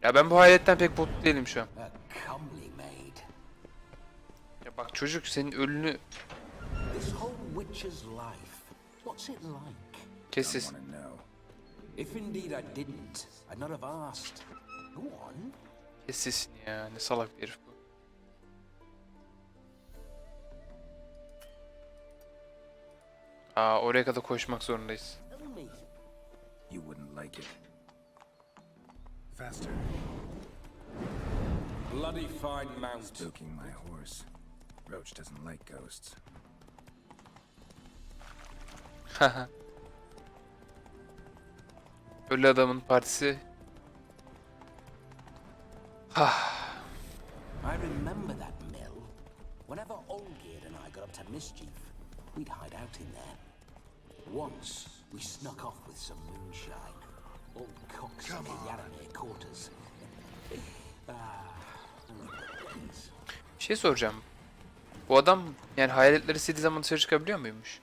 Ya ben bu hayaletten pek mutlu değilim şu an. A comely maid. Ya bak çocuk senin ölünü This whole witch's life, what's it like? kes Don't sesini. want to know. If indeed I didn't, I'd not have asked. Go on. Kes sesini ya. Ne salak bir herif bu. Aa, oraya kadar koşmak zorundayız. Tell me. You wouldn't like it. Faster. Bloody fine mount. Spooking my horse. Roach doesn't like ghosts. Ölü adamın partisi. I remember that mill. Whenever Olgerd and I got up to mischief, we'd hide out in there. Once, we snuck off with some moonshine. Old cocks in the Yaramir quarters. Bir şey soracağım. Bu adam yani hayaletleri istediği zaman dışarı çıkabiliyor muymuş?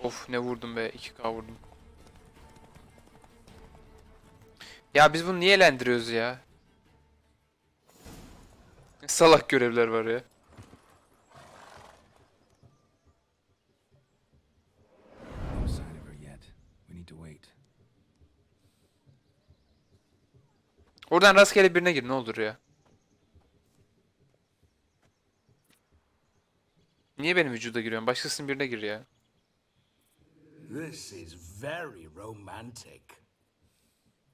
Of ne vurdum be, 2K vurdum. Ya biz bunu niye eğlendiriyoruz ya? Ne salak görevler var ya. No sign of her yet. We need to wait. Oradan rastgele birine gir ne olur ya. Niye benim vücuda giriyorsun? Başkasının birine gir ya. This is very romantic.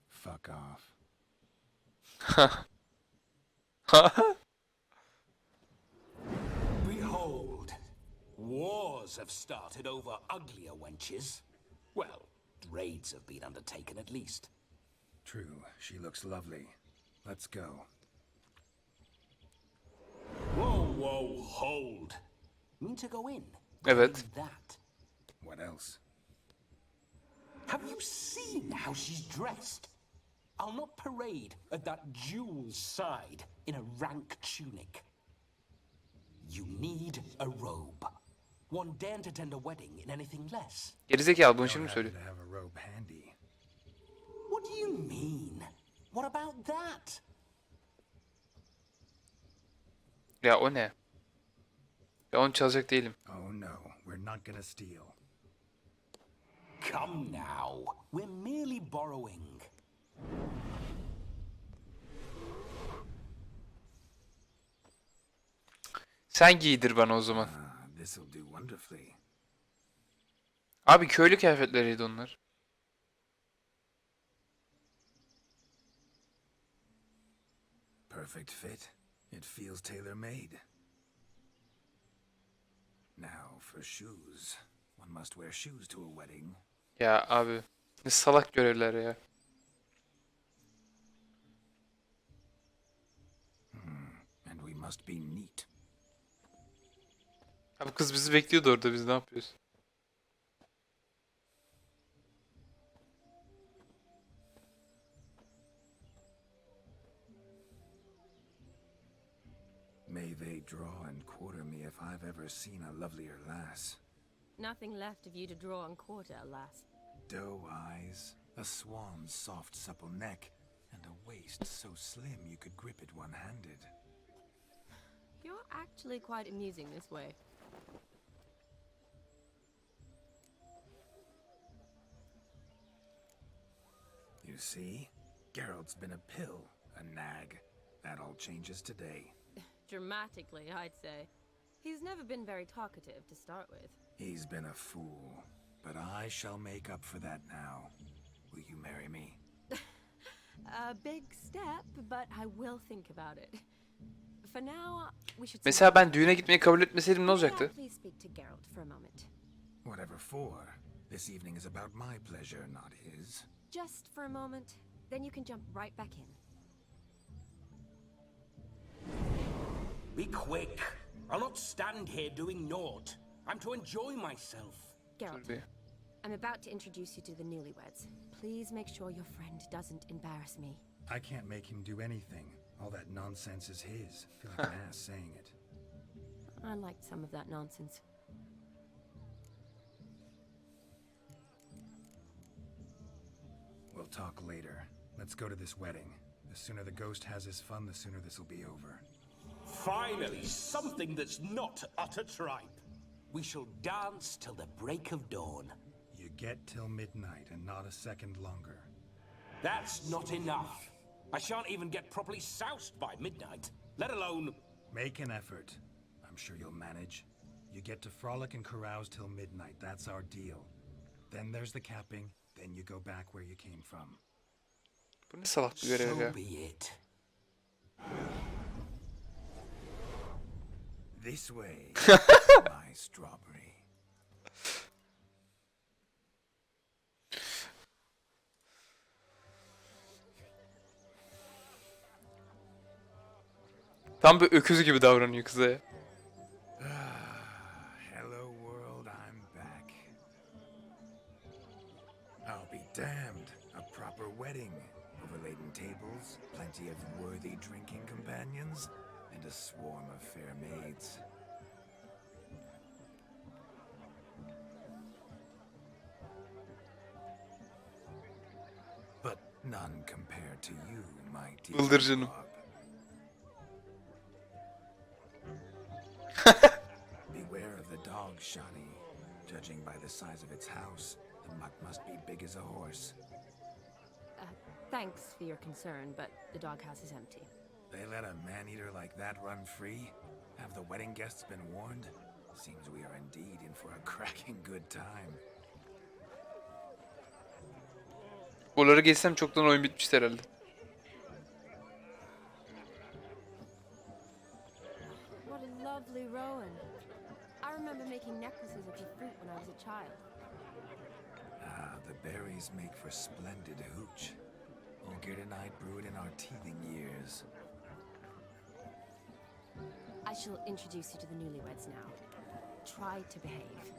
Fuck off. Behold, wars have started over uglier wenches. Well, raids have been undertaken at least. True, she looks lovely. Let's go. Whoa, hold. Mean to go in? Evet. Like that. What else? Have you seen how she's dressed? I'll not parade at that jewel's side in a rank tunic. You need a robe. One daren't attend a wedding in anything less. Gerizekalı bunu şimdi mi Don't söylüyor? happen to have a robe handy. What do you mean? What about that? Ya o ne? Ya onu çalacak değilim. Oh no, we're not gonna steal. Come now. We're merely borrowing. Sen giydir bana o zaman. This'll do wonderfully. Abi köylü kıyafetleriydi onlar. Perfect fit. It feels tailor-made. Now for shoes. One must wear shoes to a wedding. Ya abi. Ne salak görevler ya. And we must be neat. Abi kız bizi bekliyordu orada, biz ne yapıyoruz? May they draw and quarter me if I've ever seen a lovelier lass. Nothing left of you to draw and quarter, alas. Doe eyes, a swan's soft supple neck, and a waist so slim you could grip it one-handed. You're actually quite amusing this way. You see? Geralt's been a pill, a nag. That all changes today. Dramatically, I'd say. He's never been very talkative to start with. He's been a fool, but I shall make up for that now. Will you marry me? A big step, but I will think about it. For now, we should. Mesela ben düğüne gitmeyi kabul etmeseydim ne olacaktı? Please speak to Geralt for a moment. Whatever for. This evening is about my pleasure, not his. Just for a moment, then you can jump right back in. Be quick. I'll not stand here doing naught. I'm to enjoy myself. Geralt, Dur bir. I'm about to introduce you to the newlyweds. Please make sure your friend doesn't embarrass me. I can't make him do anything. All that nonsense is his. I feel like an ass saying it. I liked some of that nonsense. Well, talk later. Let's go to this wedding. The sooner the ghost has his fun, the sooner this will be over. Finally, something that's not utter tripe. We shall dance till the break of dawn. You get till midnight and not a second longer. That's not enough. I shan't even get properly soused by midnight, let alone... Make an effort. I'm sure you'll manage. You get to frolic and carouse till midnight. That's our deal. Then there's the capping. Then you go back where you came from. Bu ne salak bir görev So ya. be it. This way, my strawberry. Tam bir öküz gibi davranıyor kıza ya. Hello world, I'm back. I'll be damned. A proper wedding. Overladen tables, plenty of worthy drinking companions, and a swarm of fair maids. But none compared to you, my dear Bıldırcınım. Bob. Beware of the dog, Shani. Judging by the size of its house, the mutt must be big as a horse. Thanks for your concern, but the doghouse is empty. They let a man-eater like that run free? Have the wedding guests been warned? Seems we are indeed in for a cracking good time. Buraları geçsem çoktan oyun bitmişti herhalde. What a lovely rowan. I remember making necklaces of the fruit when I was a child. Ah, the berries make for splendid hooch. Olgerd and I brewed in our teething years. I shall introduce you to the newlyweds now. Try to behave.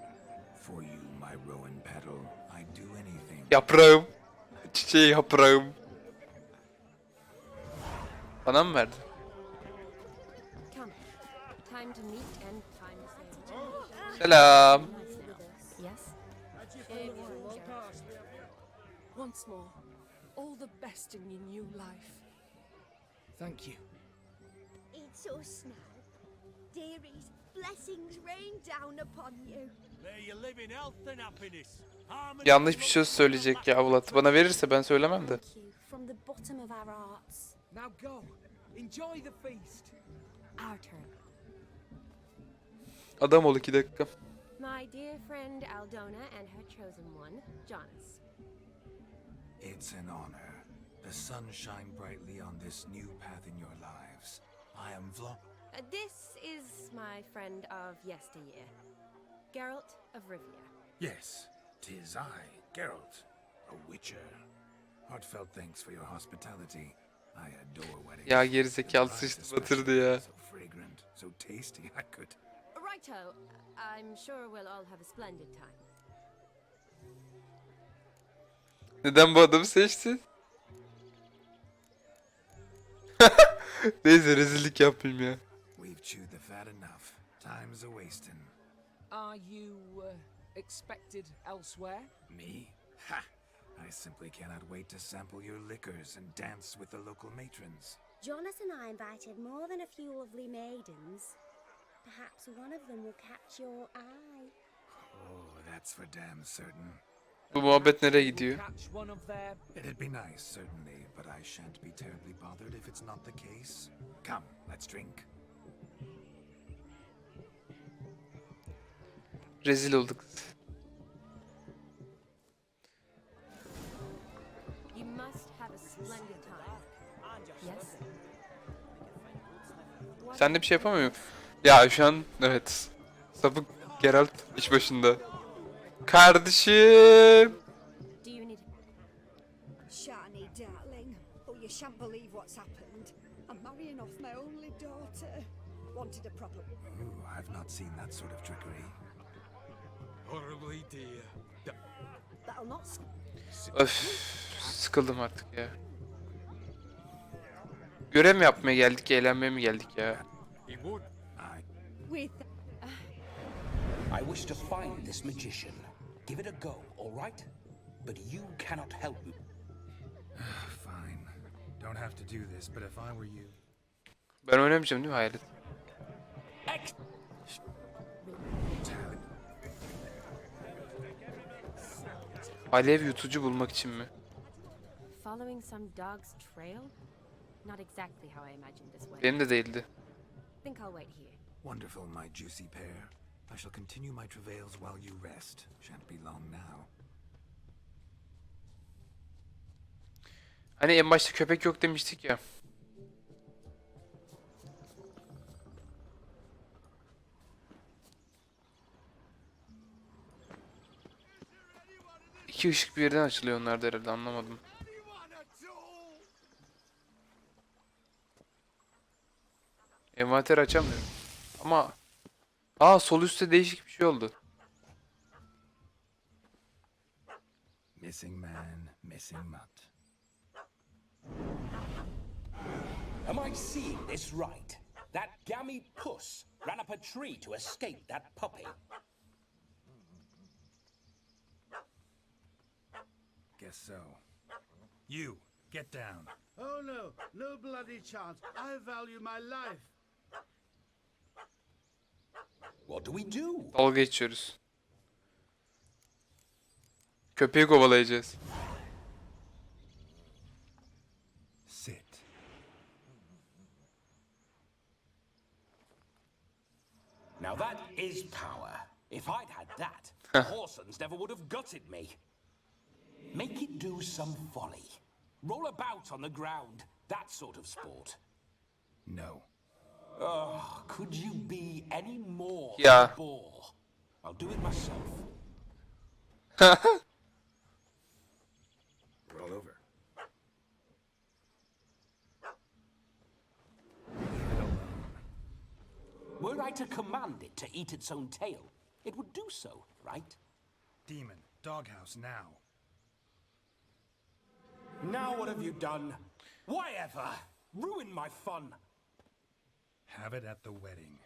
For you, my rowan petal, I'd do anything. Yaprağım. Çiçeği yaprağım. Bana mı verdi? Come. Time to meet and time to say Selam. nice now. Yes? Once more, all the best in your new life. Thank you. It's us now. Dearies, blessings rain down upon you. May you live in health and happiness. Yanlış bir söz söyleyecek ya Avlat. Bana verirse ben söylemem de. Thank you from the bottom of our hearts. Now go. Enjoy the feast. Our turn. Adam ol 2 dakika. My dear friend Aldona and her chosen one, Jonas. It's an honor. The sun shine brightly on this new path in your lives. I am This is my friend of yesteryear, Geralt of Rivia. Yes, 'tis I, Geralt, a witcher. Heartfelt thanks for your hospitality. I adore weddings. Ya gerizekalı Their sıçtı wine batırdı ya. So fragrant, so tasty, I could... Righto, I'm sure we'll all have a splendid time. Neden bu adamı seçtin? Neyse rezillik yapmayayım ya. We've chewed the fat enough. Time's a wasting. Are you expected elsewhere? Me? Ha! I simply cannot wait to sample your liquors and dance with the local matrons. Jonas and I invited more than a few lovely maidens. Perhaps one of them will catch your eye. Oh, that's for damn certain. Bu muhabbet nereye We'll gidiyor? catch one of their... It'd be nice, certainly, but I shan't be terribly bothered if it's not the case. Come, let's drink. Rezil olduk. You must have a splendid time. Yes? Sen de bir şey yapamıyor musun? Ya şu an evet. Sapık Geralt iş başında. Kardeşim. Do you need... Shani, darling. Oh, you shan't believe what's happened. I'm marrying off my only daughter. Wanted a proper... Ooh, I've not seen that sort of trickery. Horribly dear. That'll not... Öf, sıkıldım artık ya. Görev mi yapmaya geldik, eğlenmeye mi geldik ya? He would. With... I wish to find this magician. Give it a go, all right? But you cannot help me. have to do this, but if I were you... Ben oynamayacağım değil mi hayalet? Ex- Alev yutucu bulmak için mi? Following some dog's trail? Not exactly how I imagined this way. Benim de değildi. Think I'll wait here. Wonderful, my juicy pair. I shall continue my travails while you rest. Shan't be long now. Hani en başta köpek yok demiştik ya. İki ışık bir yerden açılıyor onlar da herhalde, anlamadım. Envanter açamıyorum. Ama sol üstte değişik bir şey oldu. Missing man, missing mutt. Am I seeing this right? That gammy puss ran up a tree to escape that puppy. Guess so. You, get down. Oh no, no bloody chance. I value my life. What do we do? Dalga geçiyoruz. Köpeği kovalayacağız. Sit. Now that is power. If I'd had that, Horsons never would have gutted me. Make it do some folly. Roll about on the ground. That sort of sport. No. Oh, could you be any more Yeah. a bore? I'll do it myself. Roll over. Were I to command it to eat its own tail, it would do so, right? Demon, doghouse now. Now what have you done? Why ever? Ruin my fun. Have it at the wedding.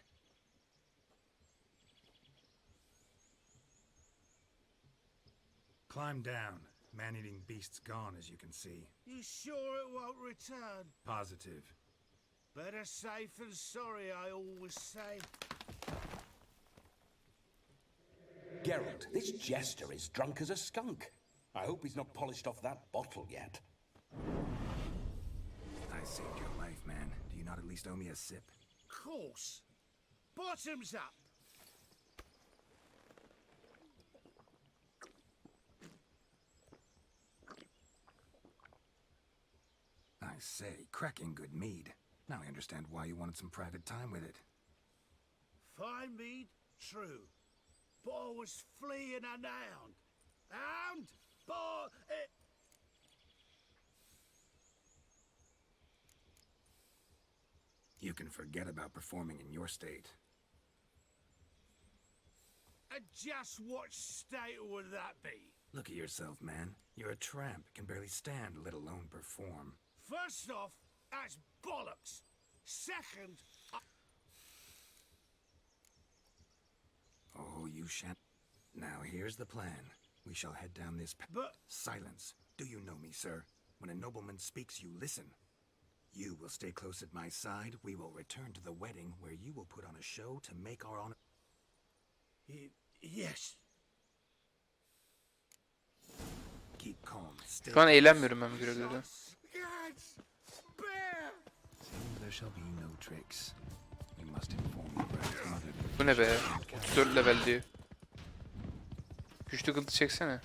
Climb down. Man-eating beast's gone, as you can see. You sure it won't return? Positive. Better safe than sorry, I always say. Geralt, this jester is drunk as a skunk. I hope he's not polished off that bottle yet. I saved your life, man. Do you not at least owe me a sip? Course. Bottoms up. I say, cracking good mead. Now I understand why you wanted some private time with it. Fine mead, true. But I was fleeing an hound. Hound? But You can forget about performing in your state. and just what state would that be? Look at yourself, man. You're a tramp, can barely stand, let alone perform. First off, that's bollocks. Second, Oh, you shan't. Now, here's the plan. We shall head down this But- Silence. Do you know me, sir? When a nobleman speaks, you listen. You will stay close at my side. We will return to the wedding, where you will put on a show to make our honor... yes. Keep calm. Stay... Şu an eğlenmiyorum ben bu görevlerde. Yes. Bear. There shall be no tricks. You must inform your brother's mother. Bu ne be? 34 level diyor. Güçlü kılıç çeksene.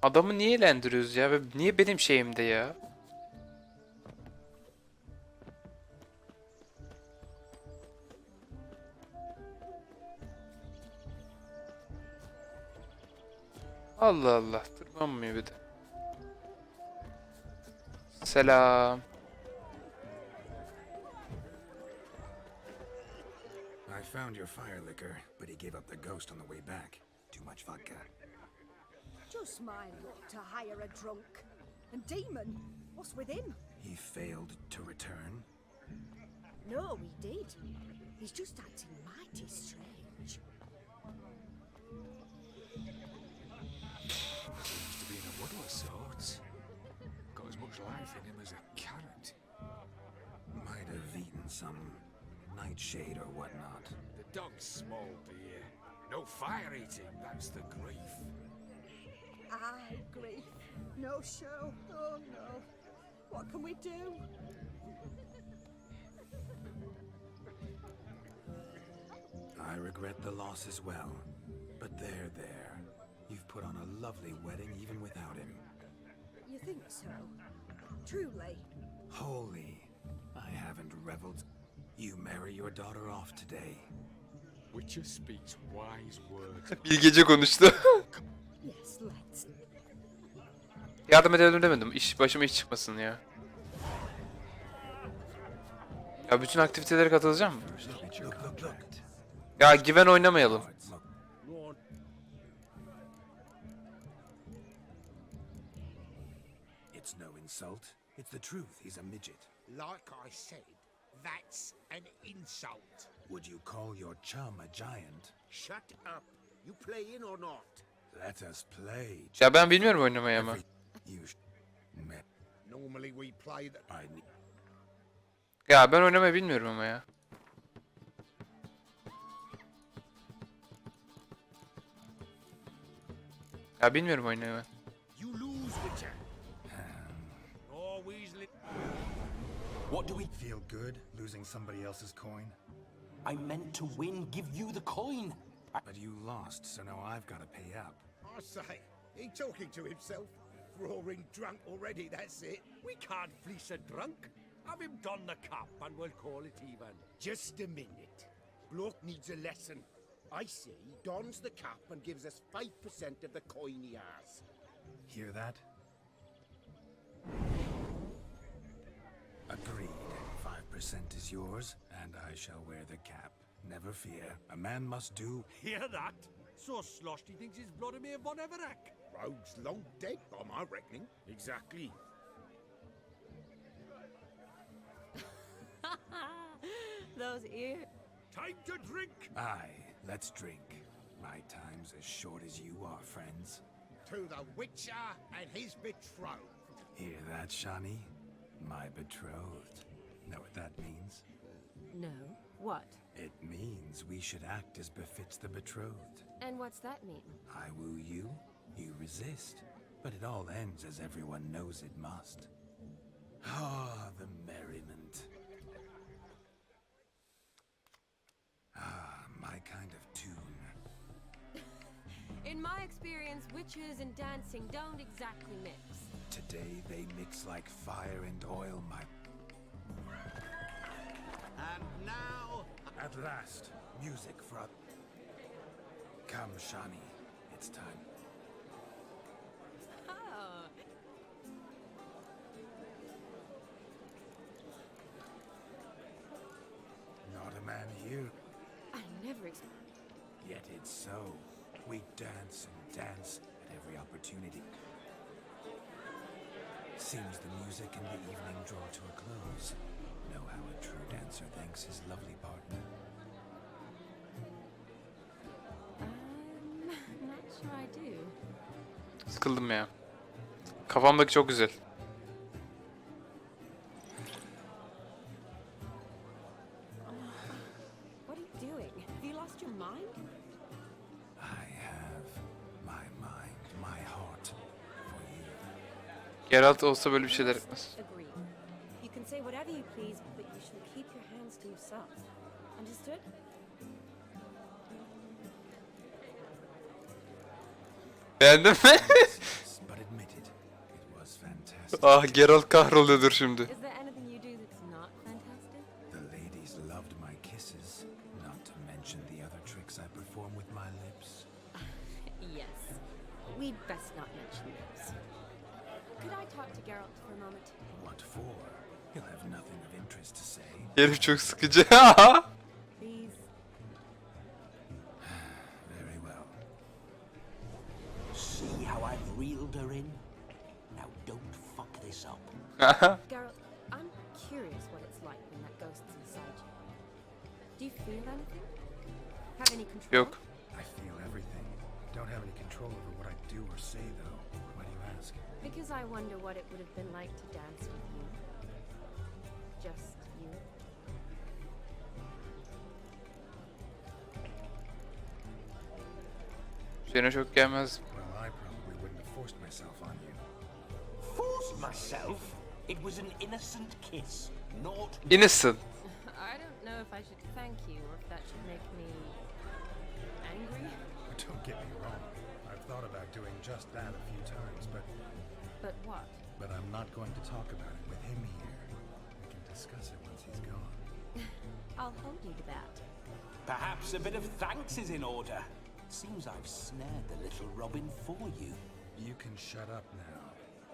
Adamı niye eğlendiriyoruz ya? Ve niye benim şeyimde ya? Allah Allah. Tırmanmıyor bir de. Selam. I found your fire liquor, but he gave up the ghost on the way back. Too much vodka. Just my luck to hire a drunk. And Demon, what's with him? He failed to return. No, he did. He's just acting mighty strange. Seems to be in a muddle of sorts. Got as much life in him as a carrot. Might have eaten some nightshade or whatnot. The dog's small, dear. No fire eating, that's the grief. Aye, grief. No show. Oh no. What can we do? I regret the loss as well. But there. You've put on a lovely wedding even without him. You think so? Truly? Holy, I haven't reveled. You marry your daughter off today. Witcher speaks wise words. Bir gece konuştu. Yes, let's. Yardım edelim demedim. Başıma iş çıkmasın ya. Ya bütün aktivitelere katılacağım mı? Look. Ya güven oynamayalım. It's no insult. It's the truth. He's a midget. Like I said, that's an insult. Would you call your chum a giant? Shut up. You playing or not? Let us play. Ya ben bilmiyorum oynamayı ama. You met. Normally we play the... I need. Ya ben oynamayı bilmiyorum ama ya. Ya bilmiyorum oynamayı. You lose, Witcher. Oh, Weasley. What do we... Feel good losing somebody else's coin? I meant to win, give you the coin. But you lost, so now I've got to pay up. I say, he talking to himself. Roaring drunk already, that's it. We can't fleece a drunk. Have him don the cup and we'll call it even. Just a minute. Bloke needs a lesson. I say he dons the cap and gives us 5% of the coin he has. Hear that? Agreed. 5% is yours, and I shall wear the cap. Never fear. A man must do. Hear that? So sloshed he thinks he's Vladimir von Everett. Rogue's long dead by my reckoning. Exactly. Those ears. Time to drink! Aye, let's drink. My time's as short as you are, friends. To the Witcher and his betrothed. Hear that, Shani? My betrothed. Know what that means? No. What? It means we should act as befits the betrothed. And what's that mean? I woo you, you resist. But it all ends as everyone knows it must. Ah, the merriment. Ah, my kind of tune. In my experience, witches and dancing don't exactly mix. Today they mix like fire and oil, my... And now... At last, music for a... Come, Shani. It's time. Oh. Not a man here. I never Yet it's so. We dance and dance at every opportunity. Seems the music and the evening draw to a close. Know how a true dancer thanks his lovely partner. not sure I do. Sıkıldım ya. Kafamdaki çok güzel. What are you doing? Have you lost your mind? I have my mind, my heart for you. Geralt olsa böyle bir şeyler etmez. Agreed. You can say whatever you please, but you should keep your hands to yourself. Understood? Beğendin mi? But admitted, it was fantastic. Ah, Geralt kahroluyordur şimdi. Is there anything you do that's not fantastic? The ladies loved my kisses, not to mention the other tricks I perform with my lips. Yes. We'd best not mention those. Could I talk talk to Geralt for a moment? What for? He'll have nothing of interest to say. Herif çok sıkıcı. Please. Very well. See how I've reeled her in? Now don't fuck this up. Geralt, I'm curious what it's like when that ghost's inside you. Do you feel anything? Have any control? Yok. I feel everything. Don't have any control over what I do or say, though. Why do you ask? Because I wonder what it would have been like to dance with you. Just you. Üzerine çok gelmez. Well, I probably wouldn't have forced myself on you. Forced myself? It was an innocent kiss, not... Innocent. I don't know if I should thank you or if that should make me angry. Don't get me wrong. I've thought about doing just that a few times, But what? but I'm not going to talk about it with him here. We can discuss it once he's gone. I'll hold you to that. Perhaps a bit of thanks is in order. Seems I've snared the little Robin for you. You can shut up now.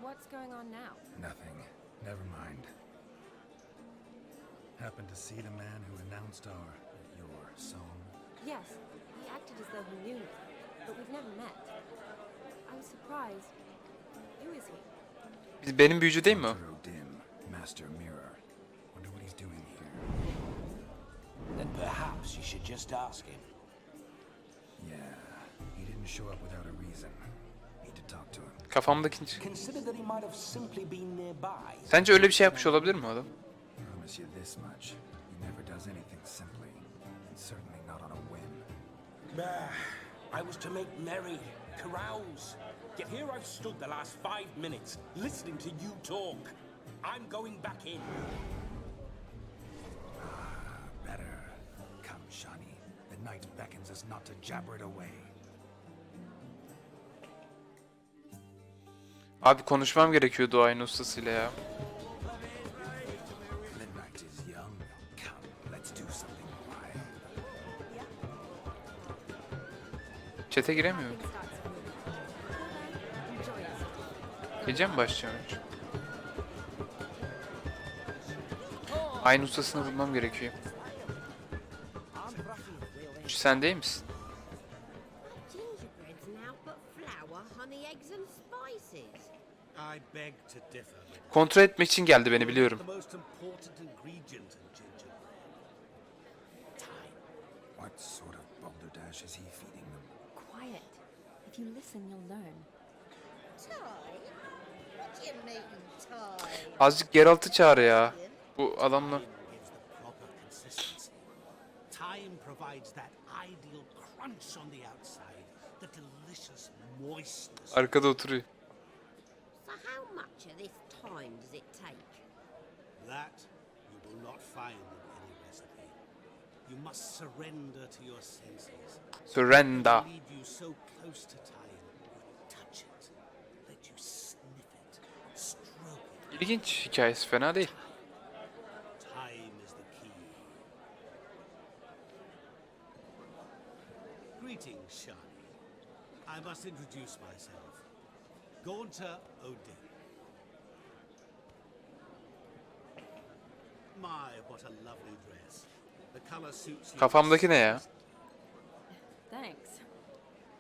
What's going on now? Nothing. Never mind. Happened to see the man who announced your song? Yes, he acted as though he knew me, but we've never met. I was surprised. Who is he? Benim büyücü değil mi o? Walter O'Dim, Master Mirror. Wonder what he's doing here. Then perhaps you should just ask him. Yeah, he didn't show up without a reason. Need to talk to him. Kafamdaki... Consider that he might have simply been nearby. Sence öyle bir şey yapmış olabilir mi adam? Promise you this much. He never does anything simply. And certainly not on a whim. I was to make merry, carouse. Yet here I've stood the last 5 minutes, listening to you talk. I'm going back in. Better. Come, Shani. The night beckons us not to jabber it away. Abi konuşmam gerekiyordu o aynı ustasıyla ya. The night is young. Come, let's do something wild. Çete giremiyorum. Things start to move. Enjoy yourself. Gece mi başlayacağım önce? Aynı ustasını bulmam gerekiyor. Şu sen değil misin? Gingerbread's now but flour, honey, eggs and spices. I beg to differ. Kontrol etmek için geldi beni biliyorum. The most important ingredient in gingerbread. Time. What sort of balderdash is he feeding them? Quiet. If you listen, you'll learn. Time? What do you mean, time? Azıcık Geralt'ı çağır ya. Bu adamla. Gives the proper consistency. Time provides that ideal crunch on the outside, the delicious moistness. Arkada oturuyor. So how much of this time does it take? That you will not find in any recipe. You must surrender to your senses. Surrender. Lead you so close to time, you touch it, let you sniff it, stroke it. İlginç hikayesi fena değil. Time is the key. Greetings, Shani. I must introduce myself. Gaunter O'Dim. My, what a lovely dress. The color suits you. Kafamdaki ne ya? Thanks.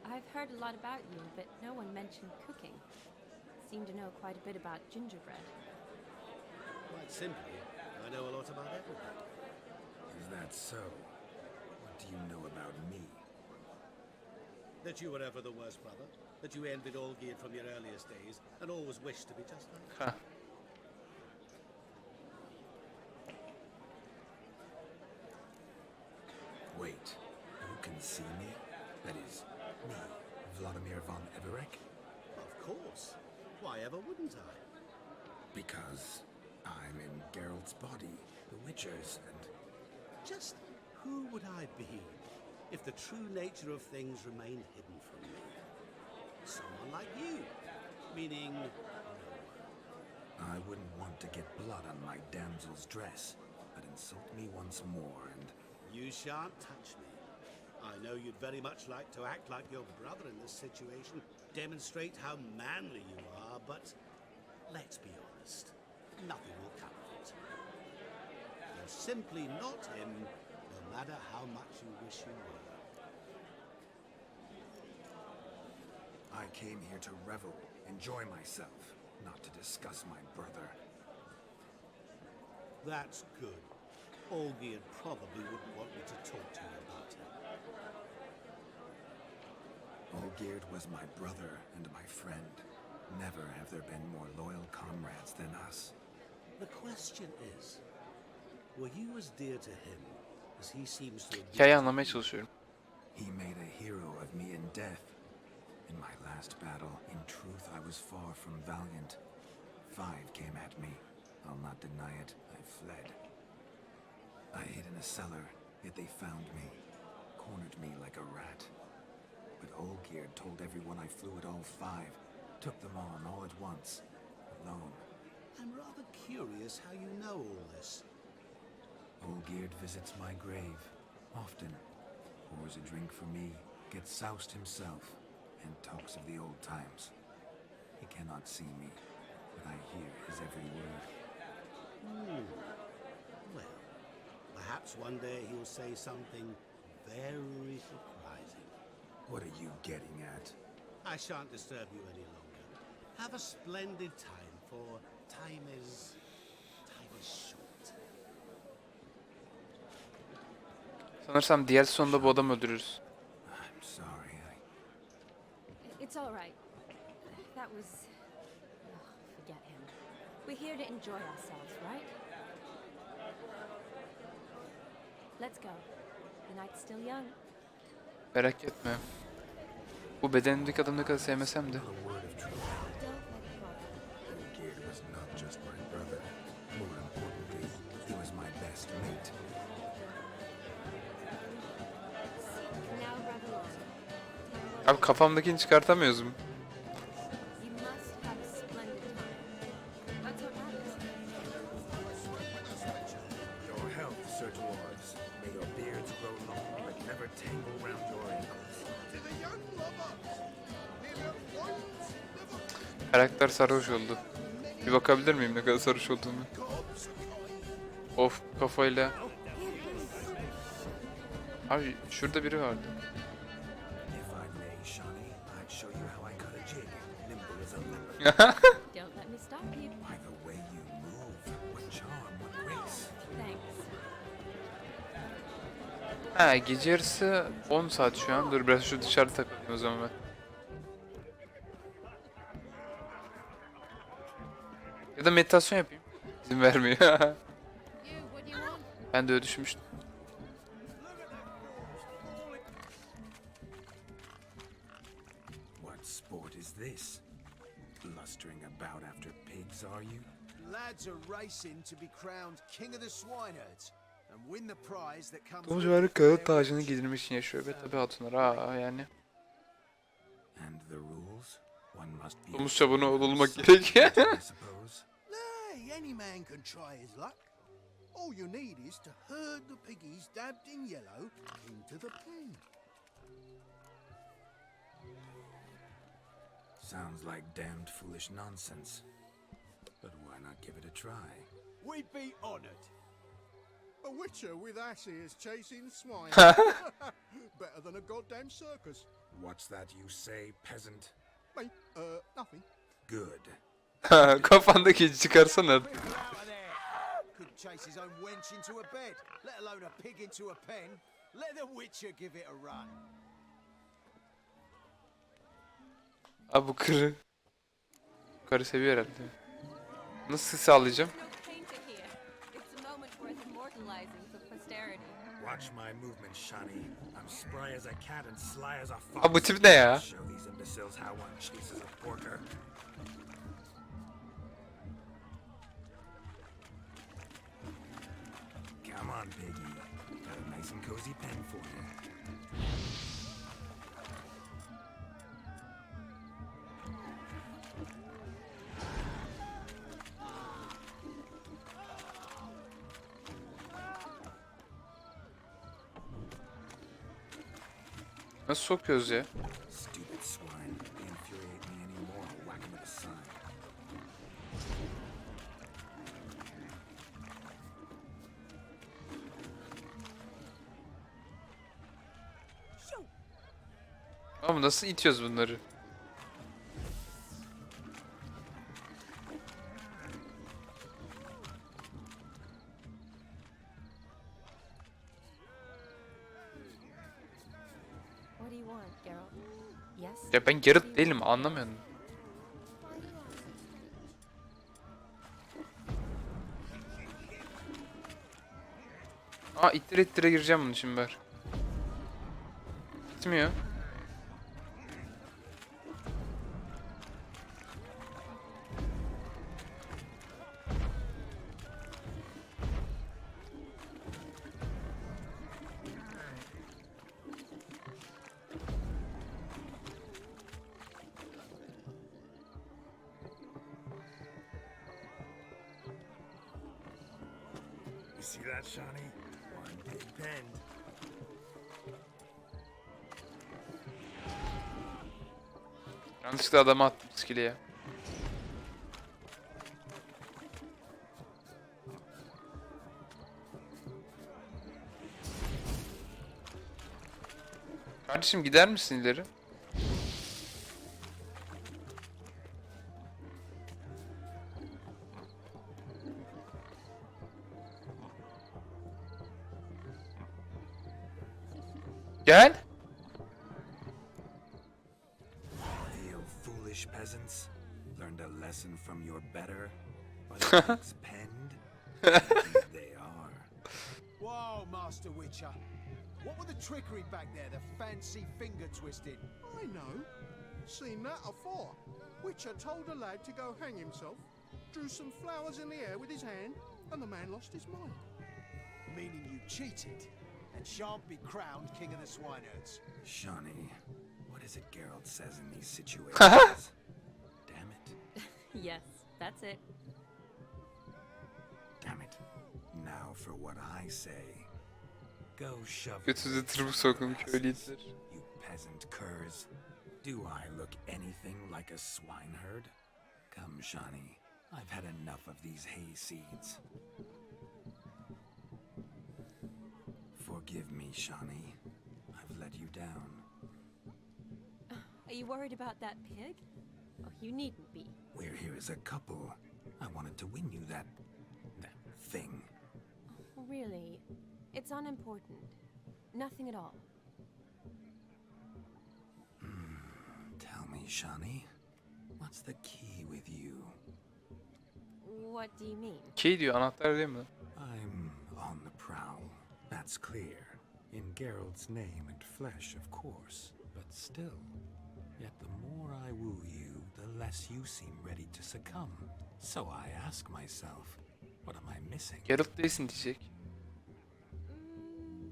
I've heard a lot about you, but no one mentioned cooking. Seem to know quite a bit about gingerbread. Quite simply, I know a lot about everything. Is that so? What do you know about me? That you were ever the worst brother, that you envied Olgierd from your earliest days, and always wished to be just like her. Huh. Wait, you can see me? That is, me, Vladimir von Everek? Of course. Why ever wouldn't I? Because I'm in Geralt's body, the Witcher's, and Just who would I be if the true nature of things remained hidden from me? Someone like you, meaning no one. I wouldn't want to get blood on my damsel's dress. But insult me once more, and You shan't touch me. I know you'd very much like to act like your brother in this situation, demonstrate how manly you are, but Let's be honest. Nothing will come of it. You're simply not him, no matter how much you wish you were. I came here to revel, enjoy myself, not to discuss my brother. That's good. Olgierd probably wouldn't want me to talk to you about him. Olgierd was my brother and my friend. Never have there been more loyal comrades than us. The question is, were you as dear to him as he seems to have been Hikayeyi to anlamaya you? çalışıyorum. He made a hero of me in death. In my last battle, in truth, I was far from valiant. 5 came at me. I'll not deny it, I fled. I hid in a cellar, yet they found me, cornered me like a rat. But Olgierd told everyone I flew at all 5, took them on all at once, alone. I'm rather curious how you know all this. Olgierd visits my grave, often, pours a drink for me, gets soused himself, and talks of the old times. He cannot see me, but I hear his every word. Well, perhaps one day he'll say something very surprising. What are you getting at? I shan't disturb you any longer. Have a splendid time, for time is short. Sanırsam diğer sonunda bu adamı öldürürüz. I'm sorry, It's all right. That was... forget him. We're here to enjoy ourselves, right? Let's go. The night's still young. Merak etme. Bu bedenimdeki adamı ne kadar sevmesem de. a word of truth. Don't let it bother Olgierd was not just my brother. More importantly, he was my best mate. you. Now revel on. Abi kafamdakini çıkartamıyoruz mu? You must have a splendid time. That's what matters. Your health, Sir Dwarves. May your beards grow long, but never tangle round your ankles. Karakter sarhoş oldu. Bir bakabilir miyim ne kadar sarhoş olduğunu? Of kafayla. Abi şurada biri vardı. If I may, Shani, I'd show you how I cut a jig, nimble as a leopard. Don't let me stop you. By the way you move, what charm, what grace. Thanks. Ha gece yarısı 10 saat şu an. Dur biraz şu dışarıda takılayım o zaman ben. Ya da meditasyon yapayım. İzin vermiyor. Ben de öyle düşünmüştüm. What sport is this? Blustering about after pigs, are you? Lads are racing to be crowned king of the swineherds and win the prize that comes Domuz with varlık it. kağıt tacını giydirmek için yaşıyor. Ve tabi hatunlar ha yani. And the rules? One must be Domuz çabuğuna olmak gerekiyor. I suppose. Nay, any man can try his luck. All you need is to herd the piggies dabbed in yellow into the pen. Sounds like damned foolish nonsense. But why not give it a try? We'd be honoured. A witcher with asses chasing swine. Better than a goddamn circus. What's that you say, peasant? Me? Nothing. Good. Kafandaki çıkarsana. Quick, out of there! Couldn't chase his own wench into a bed, let alone a pig into a pen. Let the witcher give it a run. Abi bu karı. Karı seviyor herhalde. Nasıl sağlayacağım? No painter here. It's a moment worth immortalizing for posterity. Watch my movement, Shani. I'm spry as a cat and sly as a fox. Abi bu tip ne ya? Show these imbeciles how one chases a porker. Come on, piggy. Got a nice and cozy pen for you. Nasıl sokuyoruz ya? Stupid swine. They infuriate me anymore. I'll whack 'em with a sign. Ama nasıl itiyoruz bunları? What do you want, Geralt? Yes? Ya ben Geralt değilim, anlamıyorum. Aa, ittire ittire gireceğim bunun için ben. Gitmiyor. You see that, Shawnee? One big bend. Yanlışlıkla adamı attım skill'e. Kardeşim gider misin ileri? Gel. You foolish peasants. Learned a lesson from your better, but it's penned. Indeed they are. Whoa, Master Witcher. What were the trickery back there, the fancy finger twisting? I know. Seen that afore. Witcher told a lad to go hang himself, drew some flowers in the air with his hand, and the man lost his mind. Meaning you cheated, and shan't be crowned king of the swineherds. Shawnee, what is it Geralt says in these situations? Damn it. Yes, that's it. Damn it. Now for what I say. Go shove Götünüze tırmık sokun köylüler. you peasant curs. Do I look anything like a swineherd? Come, Shawnee. I've had enough of these hay seeds. Forgive me, Shawnee. I've let you down. Are you worried about that pig? Oh, you needn't be. We're here as a couple. I wanted to win you that thing. Really? It's unimportant. Nothing at all. Tell me, Shawnee, what's the key with you? What do you mean? Key diyor, anahtar değil mi? I'm on the prowl. That's clear. In Geralt's name and flesh, of course. But still, yet the more I woo you, the less you seem ready to succumb. So I ask myself, what am I missing? Geralt değilsin diyecek.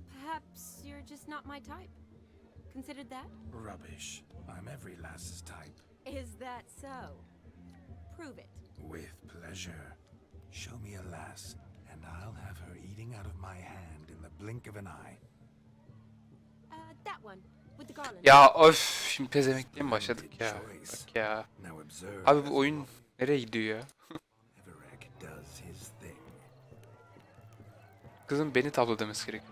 Perhaps you're just not my type. Considered that? Rubbish. I'm every lass's type. Is that so? Prove it. With pleasure. Show me a lass, and I'll have her eating out of my hand in the blink of an eye. That one. With the garland. Ya of, şimdi pezemekliğe mi başladık ya? Bak ya. Now observe. Abi bu oyun nereye gidiyor ya? Everek does his thing. Kızın beni tablo demesi gerek.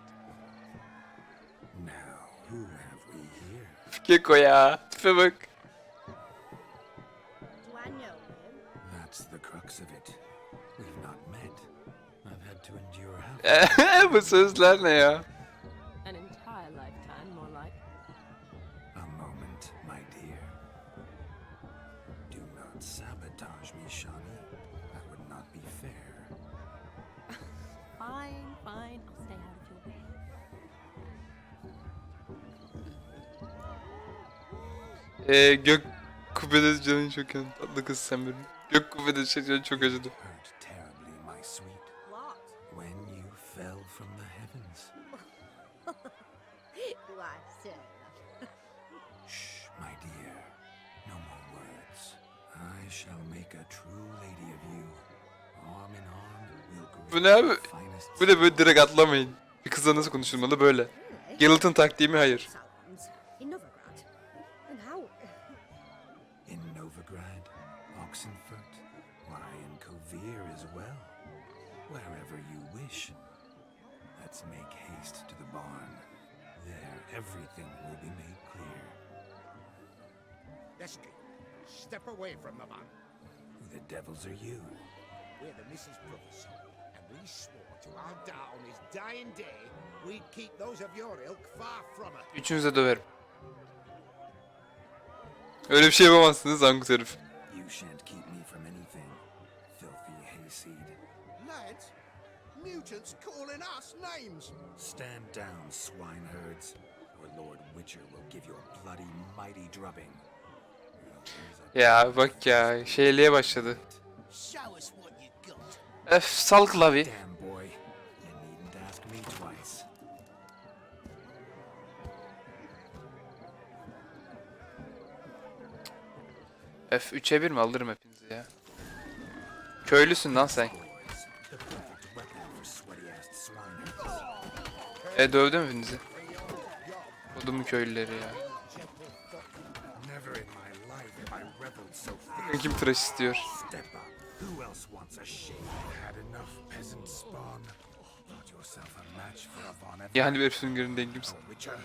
Now, who have we here? Keko ya. Tipe bak. Do I know him? That's the crux of it. We've not met. I've had to endure half. Bu sözler ne ya? An entire lifetime, more like. A moment, my dear. Do not sabotage me, Shawnee. That would not be fair. Fine, fine. I'll stay out of your way. Gök kubbede canın çok yandı. Tatlı kız sen benim. Gök kubbede canın çok acıdı. Hurt terribly, my sweet. What? When you fell from the heavens. Why, sir. Shh, my dear. No more words. I shall make a true lady of you. Arm in arm, we'll Bu ne abi? the finest Bu ne böyle direkt atlamayın. Bir kızla nasıl konuşulmalı böyle. Geralt'ın taktiği mi? Hayır. Sounds in Novigrad. And how? in Novigrad, Oxenfurt, why in Kovir as well. Wherever you wish. Let's make haste to the barn. There, everything will be made clear. Let's go. Step away from the man. Who the devils are you? We're the Mrs. Brothers, and we swore to our dad on his dying day we'd keep those of your ilk far from her. Üçünüze döverim. Öyle bir şey yapamazsınız Angus herif. You shan't keep me from anything, filthy hayseed. Lads, mutants calling us names. Stand down, swineherds, or Lord Witcher will give you a bloody mighty drubbing. Ya bak ya şeyliğe başladı. Show us what you got. Öf sal klavye. Damn boy, you needn't ask me twice. Öf 3'e 1 mi alırım hepinizi ya. Köylüsün lan sen. The perfect weapon for sweaty-assed swineherds. Dövdüm hepinizi. Kodumun köylüleri ya. Never in my life have I reveled so fiercely. Kim tıraş istiyor? Step up. Who else wants a shave? Had enough peasant spawn. Thought yourself a match for a Von Eff. Yani bir süngürün dengimsin. Witcher,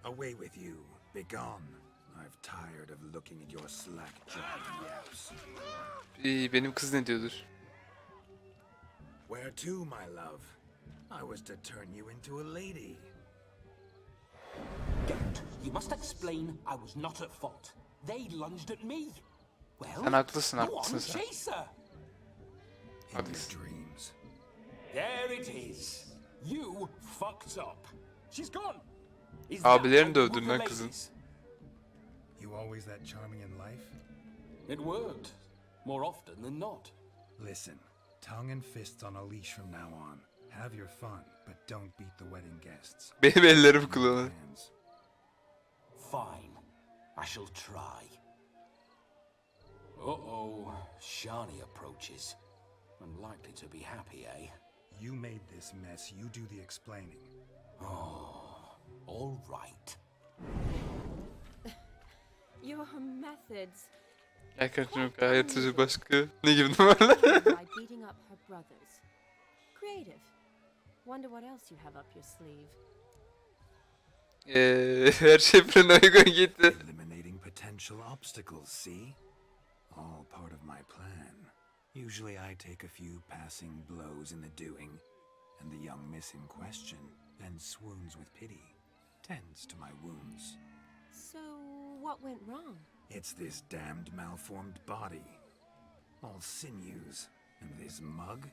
away with you. Be gone. I've tired of looking at your slack-jawed yaps. Benim kız ne diyordur? Where to, my love? I was to turn you into a lady. Geralt, you must explain I was not at fault. They lunged at me. Well, Sen haklısın, go haklısın on, sen. chase her. In your dreams. There it is. You fucked up. She's gone. Is Abilerini that how you dövdün woo lan the kızın. ladies? You always that charming in life? It worked. More often than not. Listen, tongue and fists on a leash from now on. Have your fun, but don't beat the wedding guests. Benim ellerim kullanır. Plans. Fine. I shall try. Uh-oh. Shani approaches. Unlikely to be happy, eh? You made this mess, you do the explaining. Oh, all right. Your methods. Gerçekten hayırtıcı başka ne gibi numaralar? By beating up her brothers. Creative. Wonder what else you have up your sleeve. Her şey fırına uygun gitti. Eliminating potential obstacles, see? All part of my plan. Usually I take a few passing blows in the doing, and the young miss in question then swoons with pity, tends to my wounds. So, what went wrong? It's this damned malformed body. All sinews, and this mug?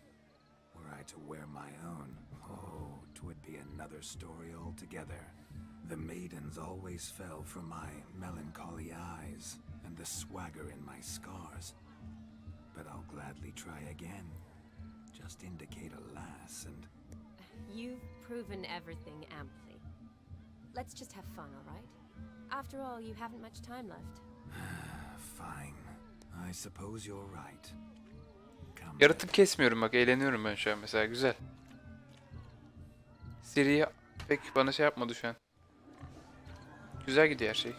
Were I to wear my own, oh, 'twould be another story altogether. The maidens always fell for my melancholy eyes and the swagger in my scars. But I'll gladly try again. Just indicate a lass and... You've proven everything amply. Let's just have fun, all right? After all, you haven't much time left. Fine. I suppose you're right. Come Yaratık kesmiyorum bak, eğleniyorum ben şu an mesela, güzel. Siri pek bana şey yapmadı şu an. Güzel gidiyor her şey.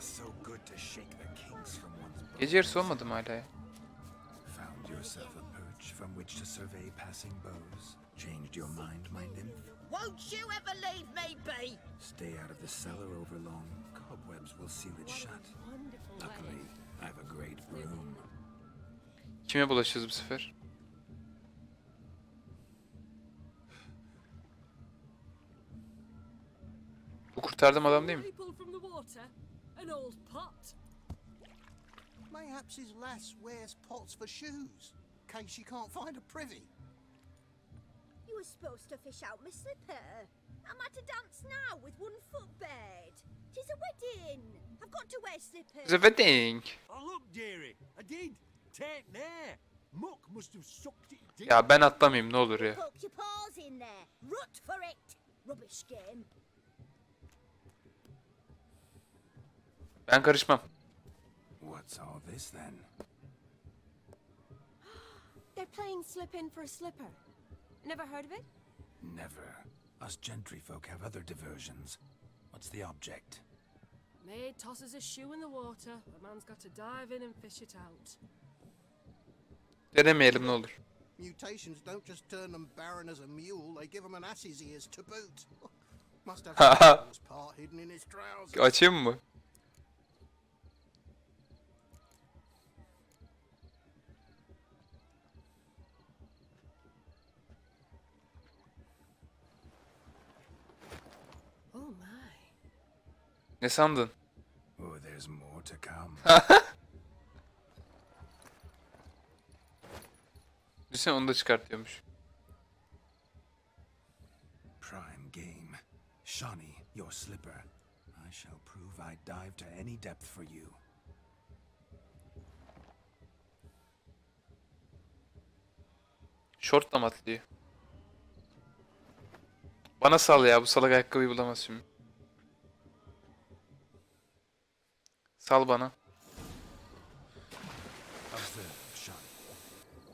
So good to shake the kinks from one's Gece yarısı olmadı mı hala ya? Found yourself a perch from which to survey passing bows. Changed your mind, my nymph? Won't you ever leave me be? Stay out of the cellar over long. Cobwebs will seal it shut. Luckily, I have a great broom. Kime bulaşacağız bu sefer? Bu kurtardığım adam değil mi? People from the water, an old pot. Mayhaps his lass wears pots for shoes, in case she can't find a privy. You were supposed to fish out my slipper. I'm at a dance now with one foot bared. 'Tis a wedding. I've got to wear slippers. It's a wedding. Oh, look, dearie. I did. Take there. Muck must have sucked it deep. Ya ben atlamayayım ne olur ya. Poke your paws in there. Rut for it. Rubbish game. Ben karışmam. What's all this then? They're playing slip in for a slipper. Never heard of it? Never. Us gentry folk have other diversions. What's the object? Maid tosses a shoe in the water. A man's got to dive in and fish it out. Denemeyelim ne olur. Mutations don't just turn them barren as a mule, they give them an ass's ears to boot. Must have some part hidden in his trousers. Açayım mı? Ne sandın? Oh, there's more to come. Düşünsene onu da çıkartıyormuş. Prime game. Shawnee, your slipper. I shall prove I dive to any depth for you. Şortla mı atlıyor? Bana sal ya, bu salak ayakkabıyı bulamaz şimdi. Sal bana. Observe, Shawnee.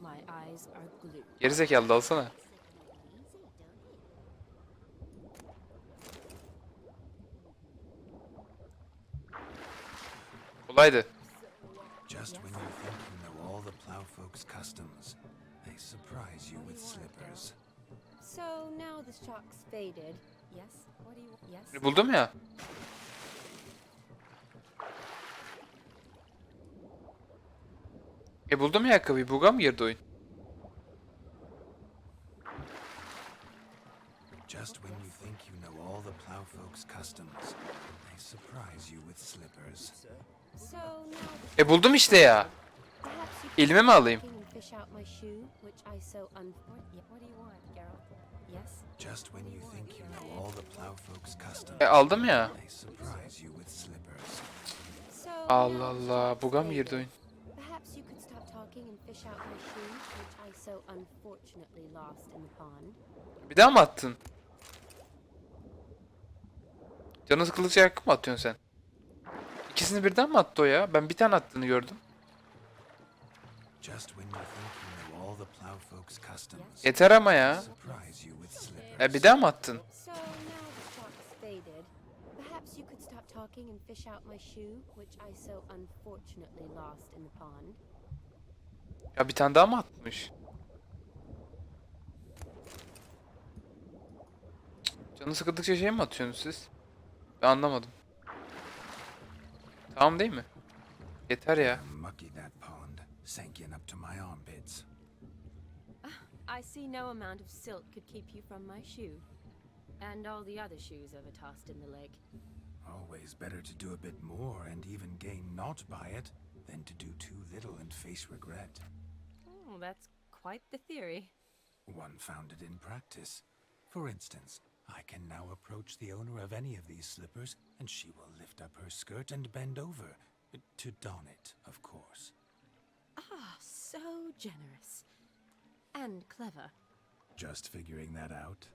My eyes are glued. Gerizekalı dalsana. Kolaydı. Just when you think you know all the plowfolk's customs, they surprise you with slippers. So now the shock's faded. Yes? What do you want? Yes? Buldum ya. Buldum ya ayakkabıyı. Bug'a mı girdi oyun? Just when you think you know all the plowfolk's customs, they surprise you with slippers. So now Buldum işte ya. perhaps you Elime mi alayım? can fish out my shoe, which I so What do you want, Geralt? Yes? Just when you think you know all the plowfolk's customs, Aldım ya. they surprise you with slippers. So Allah now the Allah. shock's Bug'a mı girdi faded. oyun? Perhaps you could stop talking and fish out my shoe, which I so unfortunately lost in the pond. Bir daha mı attın? Canı sıkıldıkça ayakkabı mı atıyorsun sen? İkisini birden mi attı o ya? Ben bir tane attığını gördüm. Just when you think you know all the plowfolk's customs, Yeter ama they ya. surprise you with slippers. Bir daha mı attın? So now the shock's faded. Perhaps you could stop talking and fish out my shoe, which I so unfortunately lost in the pond. Ya bir tane daha mı atmış? Canı sıkıldıkça şey mi atıyorsunuz siz? Ben anlamadım. Tamam değil mi? Yeter ya. I'm mucky that pond, sinking up to my armpits. I see no amount of silt could keep you from my shoe. And all the other shoes ever tossed in the lake. Always better to do a bit more and even gain naught by it than to do too little and face regret. Oh, that's quite the theory. One founded in practice. For instance, I can now approach the owner of any of these slippers, and she will lift up her skirt and bend over. To don it, of course. Ah, so generous. And clever. Just figuring that out?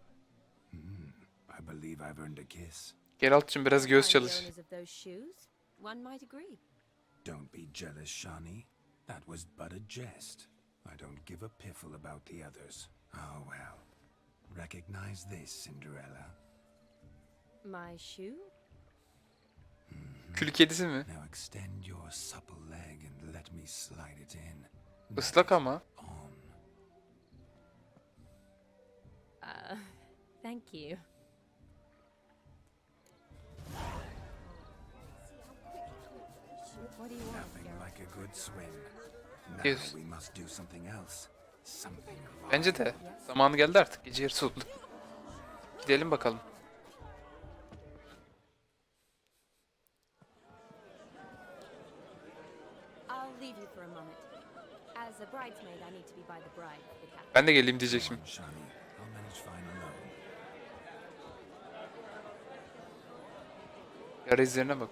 I believe I've earned a kiss. Geralt'cığım biraz göğüs Find the çalış. owners of those shoes, one might agree. Don't be jealous, Shawnee. That was but a jest. I don't give a piffle about the others. Oh well. Recognize this, Cinderella. My shoe? Kül kedisi mi? Now extend your supple leg and let me slide it in. Islak ama. On. Thank you. What do you want, Nothing Geralt? like a good swim. Now Yes. we must do something else. Something Bence de. Zamanı geldi artık. Gece yarısı oldu. Gidelim bakalım. I'll leave you for a moment. As a bridesmaid, I need to be by the bride for the captain. Ben de geleyim diyecek şimdi. Shawnee. I'll manage fine alone. Yara izlerine bak.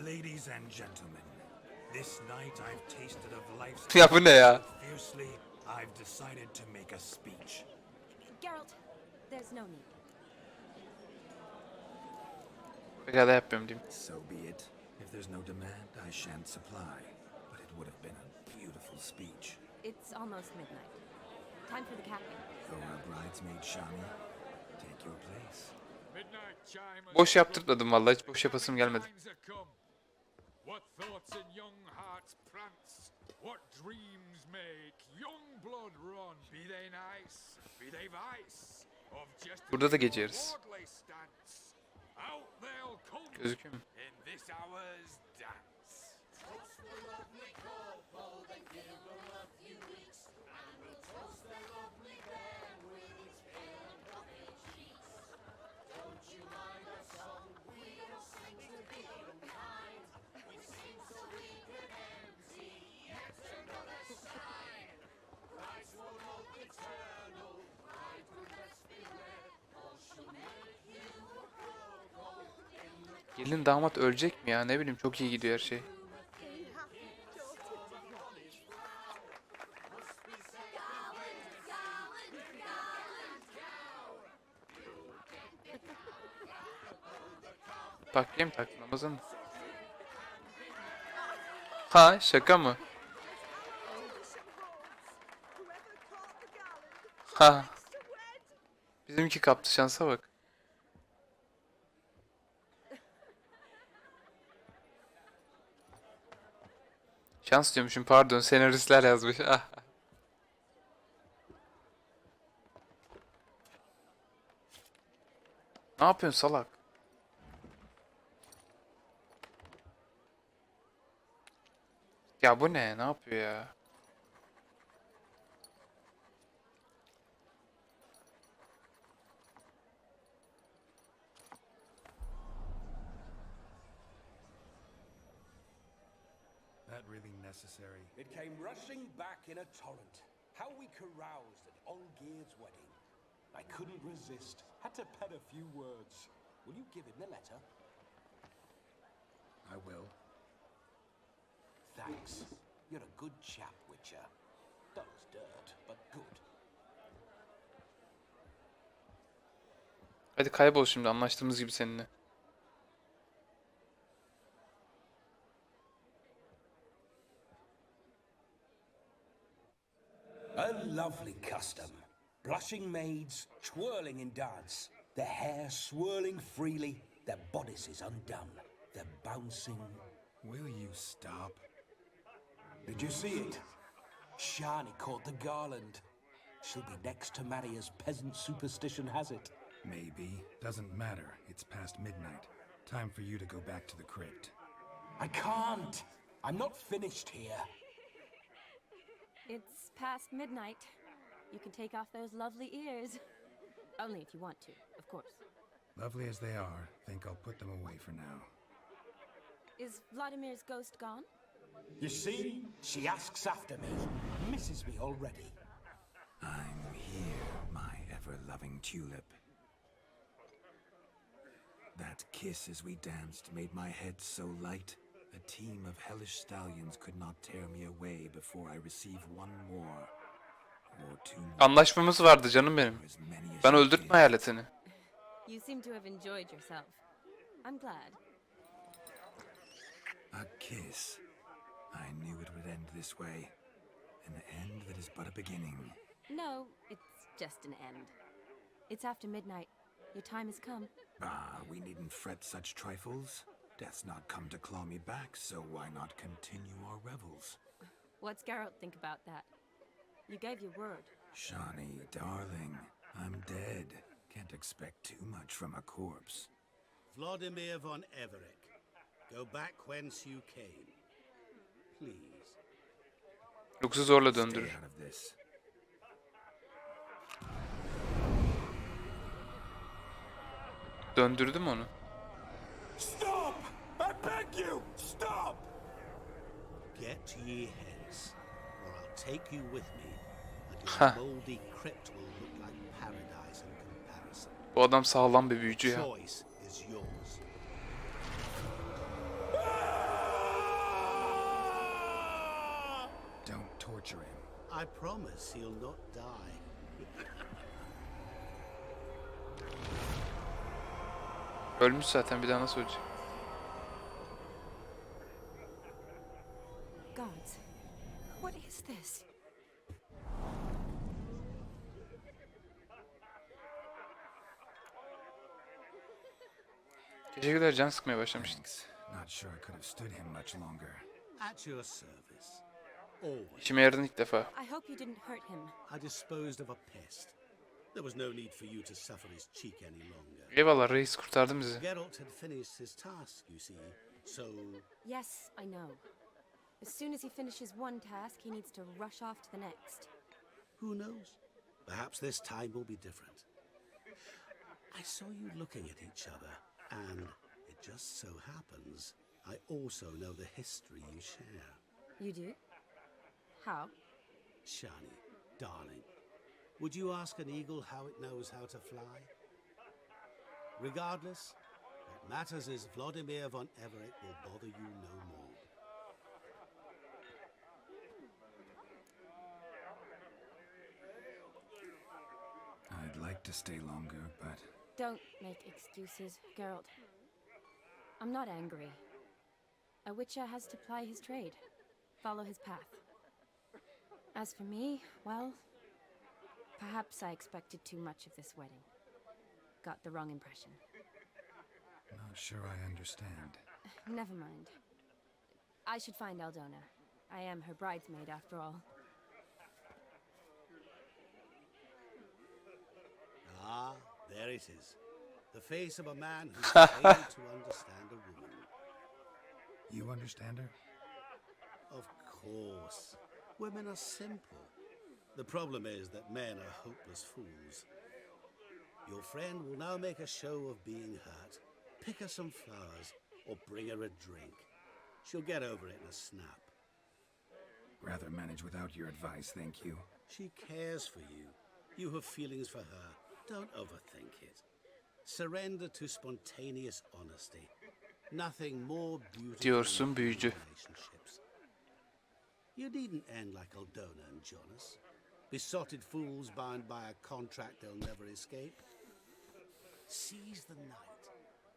Ladies and gentlemen, this night I've tasted of life's Ya bu ne ya? fiercely. I've decided to make a speech. Geralt, there's no need. Pekala yapmıyorum diyeyim. So be it. If there's no demand, I shan't supply. But it would have been a beautiful speech. It's almost midnight. Time for the captain. You're a bridesmaid, Shawnee. Take your place. Midnight chime has Boş struck, yaptırmadım vallahi, hiç boş yapasım gelmedi. times have come. What thoughts in young hearts prance, what dreams make young blood run, be they nice, be they vice, of just Burada da gece yarısı. lordly stance. Out they'll come Gözüküyor mu? in this hour's dance. Gelin damat ölecek mi ya? Ne bileyim, çok iyi gidiyor her şey. Bakayım takmamızın. Ha, şaka mı? Ha. Bizimki kaptı, şansa bak. Şans diyormuşum, pardon, senaristler yazmış. Ah. Ne yapıyorsun salak? Ya bu ne? Ne yapıyor ya? That really necessary? It came rushing back in a torrent. How we caroused at Olgerd's wedding. I couldn't resist. Had to pen a few words. Will you give him the letter? I will. Thanks. You're a good chap, Witcher. Dull as dirt, but good. Hadi kaybol şimdi, anlaştığımız gibi seninle. A lovely custom. Blushing maids twirling in dance, their hair swirling freely, their bodices undone, their bouncing. Will you stop? Did you see it? Shani caught the garland. She'll be next to marry as peasant superstition has it. Maybe. Doesn't matter. It's past midnight. Time for you to go back to the crypt. I can't. I'm not finished here. It's past midnight. You can take off those lovely ears. Only if you want to, of course. Lovely as they are, think I'll put them away for now. Is Vladimir's ghost gone? You see? She asks after me. Misses me already. I'm here, my ever-loving tulip. That kiss as we danced made my head so light. A team of hellish stallions could not tear me away before I receive one more. Or two more. Anlaşmamız vardı canım benim. Ben öldürtme hayaletini. You seem to have enjoyed yourself. I'm glad. A kiss. I knew it would end this way. An end that is but a beginning. No, it's just an end. It's after midnight. Your time has come. Ah, we needn't fret such trifles. Death's not come to claw me back, so why not continue our revels? What's Geralt think about that? You gave your word. Shani, darling, I'm dead. Can't expect too much from a corpse. Vladimir von Everec, go back whence you came. Please. Yoksa zorla Stay döndürür. out of this. Döndürdüm onu. Stop! I beg you! Stop! Get ye hence, or I'll take you with me, and Ha. your moldy crypt will look like paradise in comparison. Bu adam sağlam bir büyücü ya. Choice is yours. Don't torture him. I promise he'll not die. Ölmüş zaten, bir daha nasıl ölecek? Gods, what is this? Geceler can sıkmaya başlamıştı. Thanks. Not sure I could have stood him much longer. At your service. Always. İşime yaradın ilk defa. I hope you didn't hurt him. I disposed of a pest. There was no need for you to suffer his cheek any longer. Eyvallah reis, kurtardın bizi. Geralt had finished his task, you see, so Yes, I know. As soon as he finishes one task, he needs to rush off to the next. who knows? Perhaps this time will be different. I saw you looking at each other, and it just so happens I also know the history you share. You do? How? Shani, darling, would you ask an eagle how it knows how to fly? Regardless, let Matters is Vladimir von Everett will bother you no more. I'd like to stay longer, but Don't make excuses, Geralt. I'm not angry. A witcher has to ply his trade, follow his path. As for me, well, perhaps I expected too much of this wedding. Got the wrong impression. not sure I understand. Never mind. I should find Aldona. I am her bridesmaid, after all. Ah, there it is. The face of a man who's able to understand a woman. You understand her? Of course. Women are simple. The problem is that men are hopeless fools. Your friend will now make a show of being hurt, pick her some flowers, or bring her a drink. She'll get over it in a snap. Rather manage without your advice, thank you. She cares for you. You have feelings for her. Don't overthink it. Surrender to spontaneous honesty. Nothing more beautiful Diyorsun büyücü. than relationships. You needn't end like Aldona and Jonas. Besotted fools bound by a contract they'll never escape. Seize the night.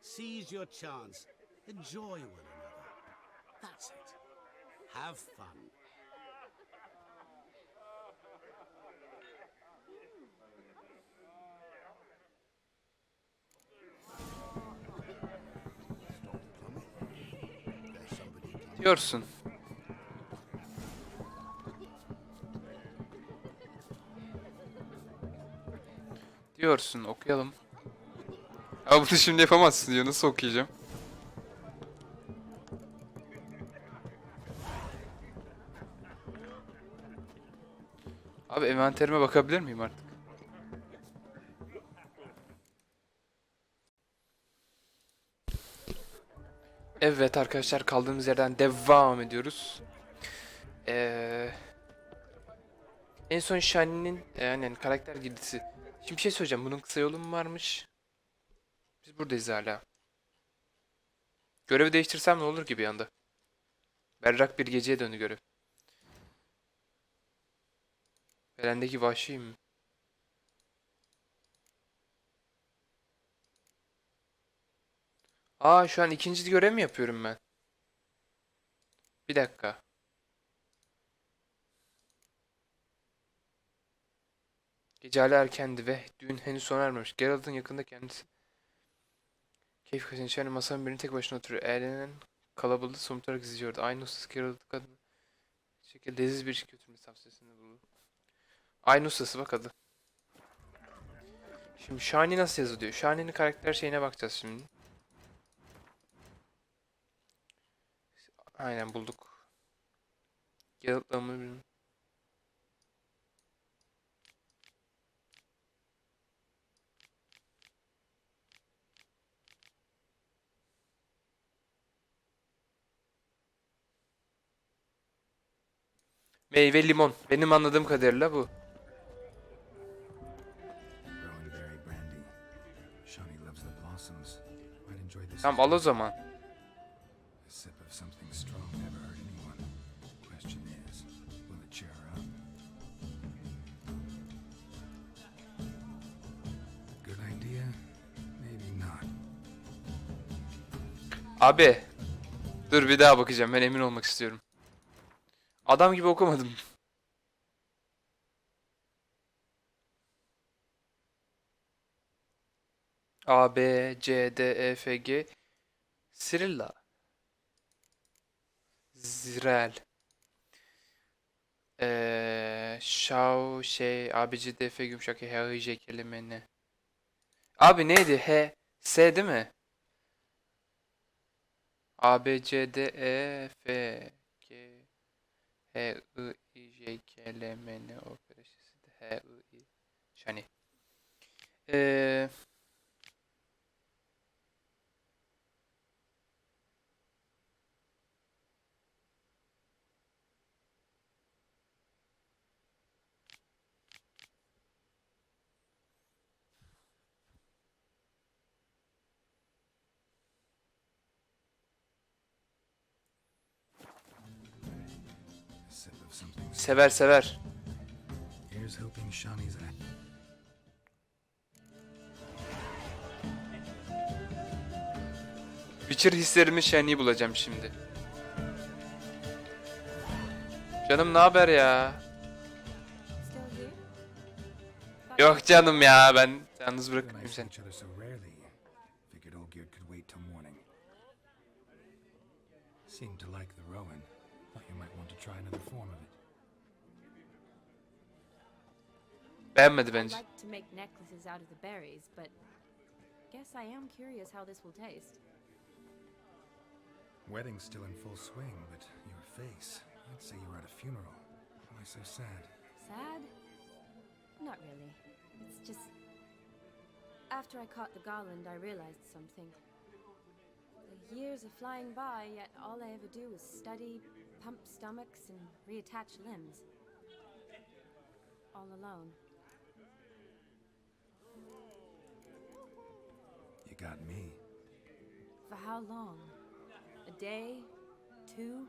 Seize your chance. Enjoy one another. That's it. Have fun. Diyorsun. Diyorsun, okuyalım. Ama bunu şimdi yapamazsın diyor. Nasıl okuyacağım? Abi envanterime bakabilir miyim artık? Evet arkadaşlar, kaldığımız yerden devam ediyoruz. En son Shani'nin yani karakter girdisi. Şimdi bir şey söyleyeceğim. Bunun kısa yolu mu varmış? Biz buradayız hala. Görevi değiştirsem ne olur ki bir anda? Berrak bir geceye döndü görev. Belendeki vahşi mi? Aa, şu an ikinci görev mi yapıyorum ben? Bir dakika. Gece hala erkendi ve düğün henüz sona ermemiş. Geralt'ın yakında kendisi. Keyif kaçınca masanın birinin tek başına oturuyor. Eğlenen kalabalığı somurtarak izliyordu. Aynı ustası Geralt'ın kadını. Şekilde leziz bir iş götürme tavsiyesinde bulundu. Aynı ustası bak adı. Şimdi Shani nasıl yazılıyor? Shani'nin karakter şeyine bakacağız şimdi. Aynen bulduk. Geralt'la mı? Meyve limon. Benim anladığım kadarıyla bu. Rowan berry brandy. Shani loves the blossoms. Might enjoy this. Tamam al o zaman. A sip of something strong never hurt anyone. Question is, will it cheer her up? Good idea? Maybe not. Abi. Dur bir daha bakacağım. Ben emin olmak istiyorum. Adam gibi okumadım. A, B, C, D, E, F, G. Cyrilla. Zirel. Şav, şey, A, B, C, D, F, Gümüşhak, H, I, J, kelime ne? Abi neydi? H, S değil mi? A, B, C, D, E, F, G, H, I, J, K, L, M, N, O, P, R, S, T, H, I, I. Şani. of something. Sever sever. Here's hoping Shani's at. Witcher hislerimi şenliği bulacağım şimdi. Canım ne haber ya? Still here? Yok canım ya, ben yalnız You and bırakayım I see seni. each other so rarely. Figured Olgierd could wait till morning. Seemed to like the Rowan. Thought you might want to try another form of it. Beğenmedi I'd bence. like to make necklaces out of the berries, but guess I am curious how this will taste. Wedding's still in full swing, but your face, I'd say you're at a funeral. Why so sad? Sad? Not really. It's just... After I caught the garland, I realized something. The years are flying by, yet all I ever do is study, pump stomachs, and reattach limbs. All alone. You got me. For how long? A day? 2?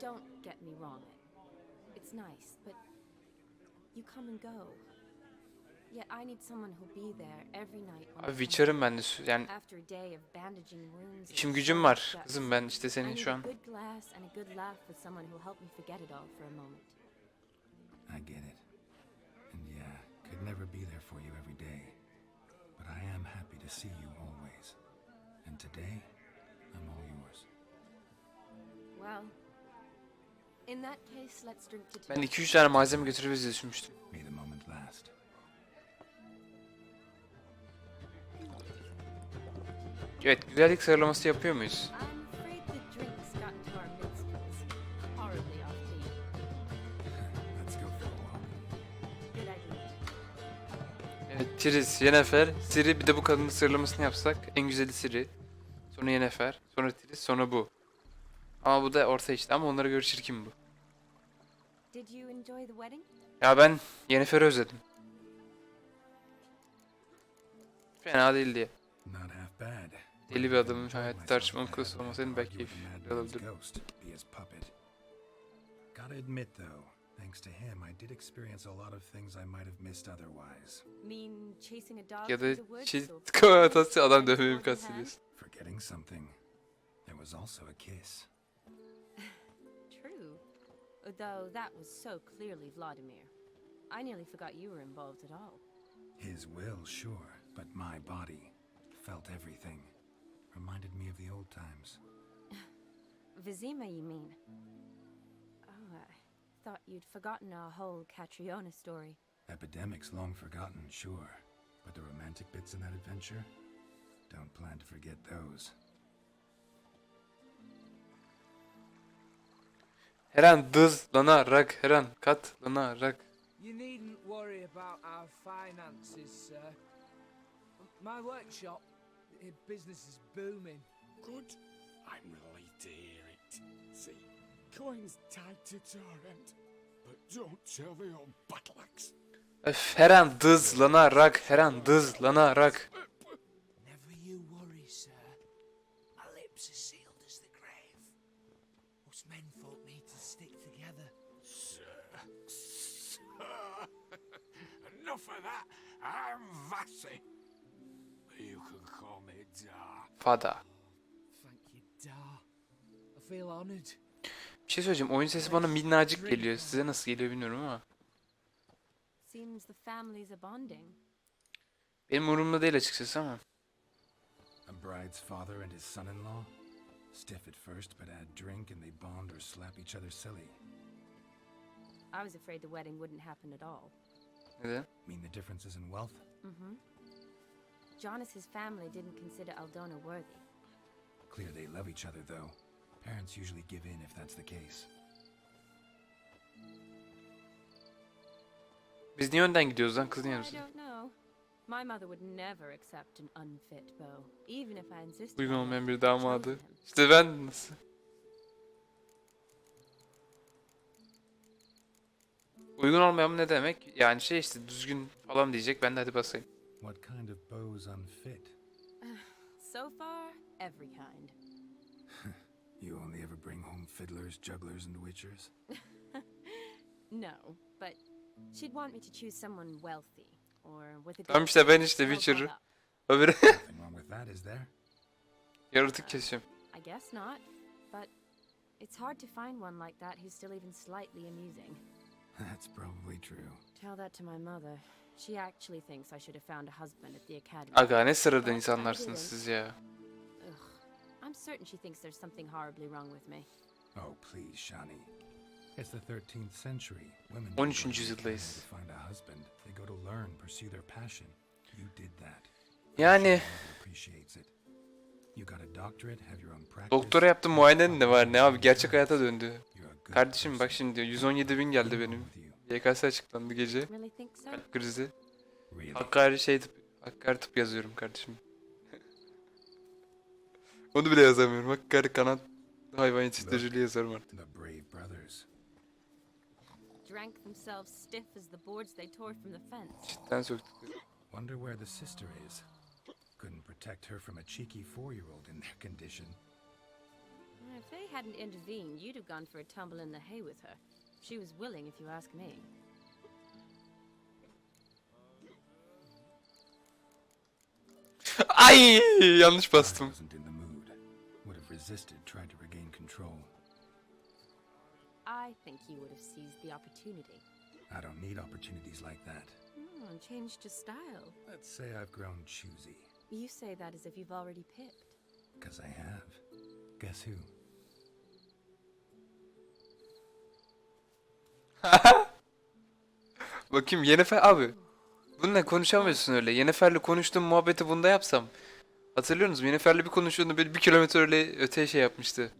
Don't get me wrong. It's nice, but you come and go. Yet I need someone who'll be there every night when Abi I come Witcher'ım ben de yani After a day of bandaging wounds and işim gücüm sewing var. shuts, Kızım ben işte I senin need şu a an. good glass and a good laugh with someone who'll help me forget it all for a moment. I get it. And yeah, could never be there for you every day. But I am happy to see you always. And today, I'm all yours. Well, in that case, let's drink to Ben today. 2-3 tane malzeme götürürüz diye düşünmüştüm. May the moment last. Evet, güzellik sıralaması yapıyor muyuz? I'm afraid the drinks got into our minstrels. Horribly off key. Let's go for a walk. Good idea. Evet, Triss, Yennefer, Ciri, bir de bu kadının sıralamasını yapsak. En güzeli Ciri. Sonra Yennefer, sonra Triss, sonra bu. Ama bu da orta işte, ama onlara göre çirkin bu. Did you enjoy the wedding? Ya ben Yennefer'i özledim. Fena değil diye. Not half bad. Deli bir adamın hayatı tartışmanın konusu olmasaydı belki keyif alabilirdim. Ghost, be his puppet. Gotta admit though, thanks to him, I did experience a lot of things I might have missed otherwise. Mean chasing a dog Ya through da the woods? şey, or kovatası adam friends dövmeyi holding hands? kastediyorsun. Forgetting something. There was also a kiss. True. Though that was so clearly Vladimir. I nearly forgot you were involved at all. His will, sure, but my body felt everything. Reminded me of the old times. Vizima, you mean? Oh, I thought you'd forgotten our whole Catriona story. Epidemics long forgotten, sure. But the romantic bits in that adventure? Don't plan to forget those. Her an dızlanarak, her an katlanarak. You needn't worry about our finances, sir. My workshop, business is booming. Good. I'm relieved to hear it. See, coin's tied to Torrent, but don't tell the old battle axe. Öf, her an dızlanarak, her an dızlanarak. Never you worry, sir. My lips are sealed as the grave. Us menfolk need to stick together. Sir. Enough of that. I'm Vassy. You can call me Dar. Fada. Thank you, Dar. I feel honored. Bir şey söyleyeceğim, oyun sesi bana minnacık geliyor. Size nasıl geliyor bilmiyorum ama. Seems the families are bonding. Benim umurumda değil açıkçası ama. A bride's father and his son-in-law? Stiff at first, but add drink and they bond or slap each other silly. I was afraid the wedding wouldn't happen at all. Neden? Mean the differences in wealth? Mm-hmm. Jonas's family didn't consider Aldona worthy. Clear they love each other, though. Parents usually give in if that's the case. Biz niye önden gidiyoruz lan kızın I yanımızda? don't know. My mother would never accept an unfit beau, even if I insisted. Uygun on olmayan it. bir damadı. Chosen him. İşte ben nasıl? Uygun olmayan ne demek? Yani şey işte düzgün falan diyecek. Ben de hadi basayım. What kind of beau's unfit? So far, every kind. You only ever bring home fiddlers, jugglers, and witchers? No, but she'd want me to choose someone wealthy or with a Tamam good işte ben işte well Witcher'ı. brought up. Öbürü Nothing wrong with that, is there? yaratık kesiyorum. I guess not, but it's hard to find one like that who's still even slightly amusing. That's probably true. Tell that to my mother. She actually thinks I should have found a husband at the academy. Aga ne sıradan But I insanlarsınız didn't. siz ya. Ugh. I'm certain she thinks there's something horribly wrong with me. Oh, please, Shani. It's the 13th century. Women 13. don't go to the academy yüzyıldayız. to find a husband. They go to learn, pursue their passion. You did that. Yani Your mother appreciates it. You got a doctorate, have your own practice. doktora yaptım, muayenen de var ne abi, gerçek hayata döndü. You're a good Kardeşim bak person. şimdi 117.000 geldi benim. YKS açıklandı gece. Really think so? Kalp krizi. Really? Hakkari tıp yazıyorum kardeşim. Onu bile yazamıyorum. Hakkari kanat hayvan yetiştiriciliği yazarım artık. The brave brothers. Drank themselves stiff as the boards they tore from the fence. Cidden söktük. Wonder where the sister is. Couldn't protect her from a cheeky 4-year-old in their condition. If they hadn't intervened, you'd have gone for a tumble in the hay with her. She was willing, if you ask me. Ay yanlış I bastım. wasn't in the mood. Would have resisted, tried to regain control. I think you would have seized the opportunity. I don't need opportunities like that. And changed your style. Let's say I've grown choosy. You say that as if you've already picked. 'Cause I have. Guess who? Bakayım Yennefer abi. Bununla konuşamıyorsun öyle. Yennefer'le konuştuğum muhabbeti bunda yapsam. Hatırlıyor musunuz? Yennefer'le bir konuşuyordum, böyle 1 kilometre öteye şey yapmıştı.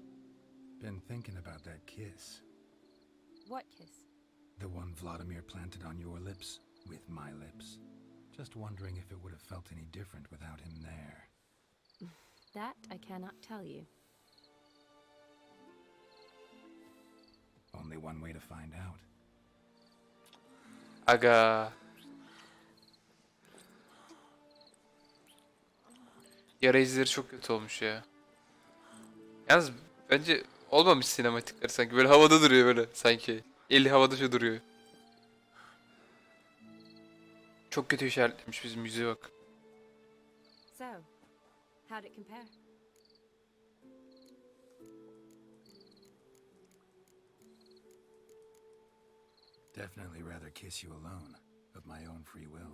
Been thinking about that kiss. What kiss? The one Vladimir planted on your lips with my lips. Just wondering if it would have felt any different without him there. That I cannot tell you. Only one way to find out. Aga. Yara izleri çok kötü olmuş ya. Yalnız bence olmamış sinematikler sanki. Böyle havada duruyor böyle sanki. Eli havada şu duruyor. Çok kötü işaretlemiş bizim yüzüğe bak. So, how'd it compare? Definitely rather kiss you alone, of my own free will.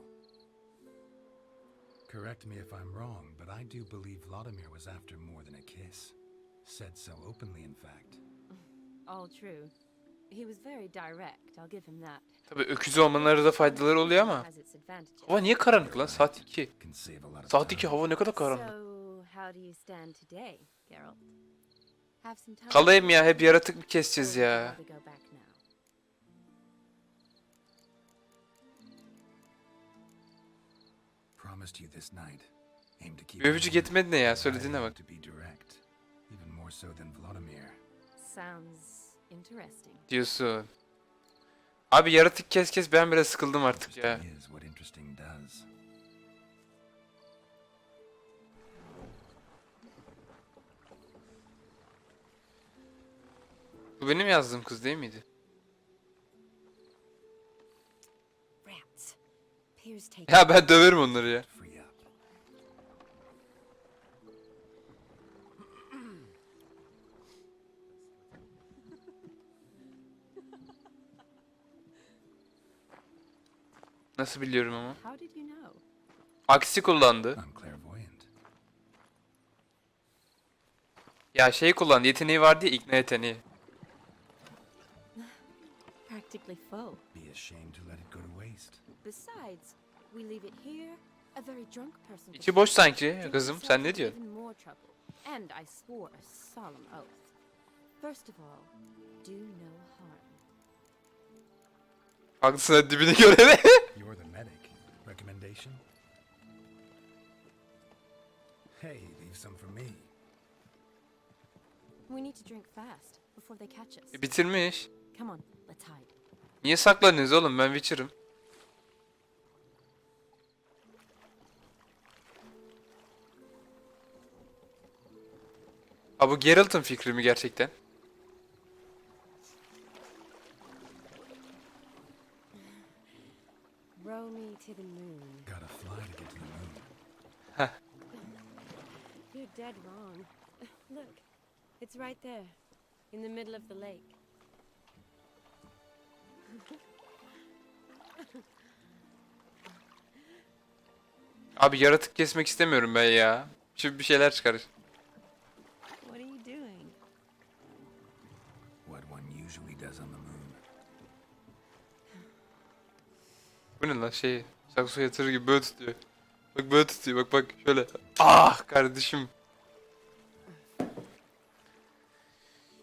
Correct me if I'm wrong, but I do believe Vladimir was after more than a kiss. Said so openly, in fact. All true. He was very direct, I'll give him that. Tabii öküz olmanları da faydaları oluyor ama. Has its advantages. Hava niye karanlık lan? Saat 2. Can save a lot of Saat 2 time. hava ne kadar karanlık. So, how do you stand today, Geralt? Have some time? Kalayım ya, hep yaratık mı Or keseceğiz would you ya? rather go back now? Promised you this night. Aim to keep Bir öpücük it yetmedi ne ya? but I Söylediğine have bak. to be direct, even more so than Vladimir. Sounds interesting. Diyorsun. Abi yaratık kes ben biraz sıkıldım artık ya. Interesting is what interesting does. Bu benim yazdığım kız değil miydi? Rats. Piers take Ya ben döverim onları ya. Free up. Nasıl biliyorum ama? How did you know? Aksi kullandı. I'm clairvoyant. Ya şey kullandı, yeteneği vardı ya, ikna yeteneği. Practically full. Be ashamed to let it go to waste. Besides, we leave it here. A very drunk person. could İçi boş sneak sanki drink kızım, himself sen ne into diyorsun? even more trouble. And I swore a solemn oath. First of all, do no harm. Haklısın, hadi dibini görene. You're the medic. Recommendation? Hey, leave some for me. We need to drink fast before they catch us. Bitirmiş. Come on, let's hide. Niye saklanıyorsunuz oğlum? Ben Witcher'ım. Ha bu Geralt'ın fikri mi gerçekten? row me to the moon. Gotta fly to get to the moon. You're dead wrong. Look, it's right there, in the middle of the lake. Abi yaratık kesmek istemiyorum ben ya. Şimdi bir şeyler çıkar. What are you doing? What one usually does on the moon. Bu ne lan şey? Sakso yatırır gibi böyle tutuyor. Bak böyle tutuyor, bak bak şöyle. Ah kardeşim.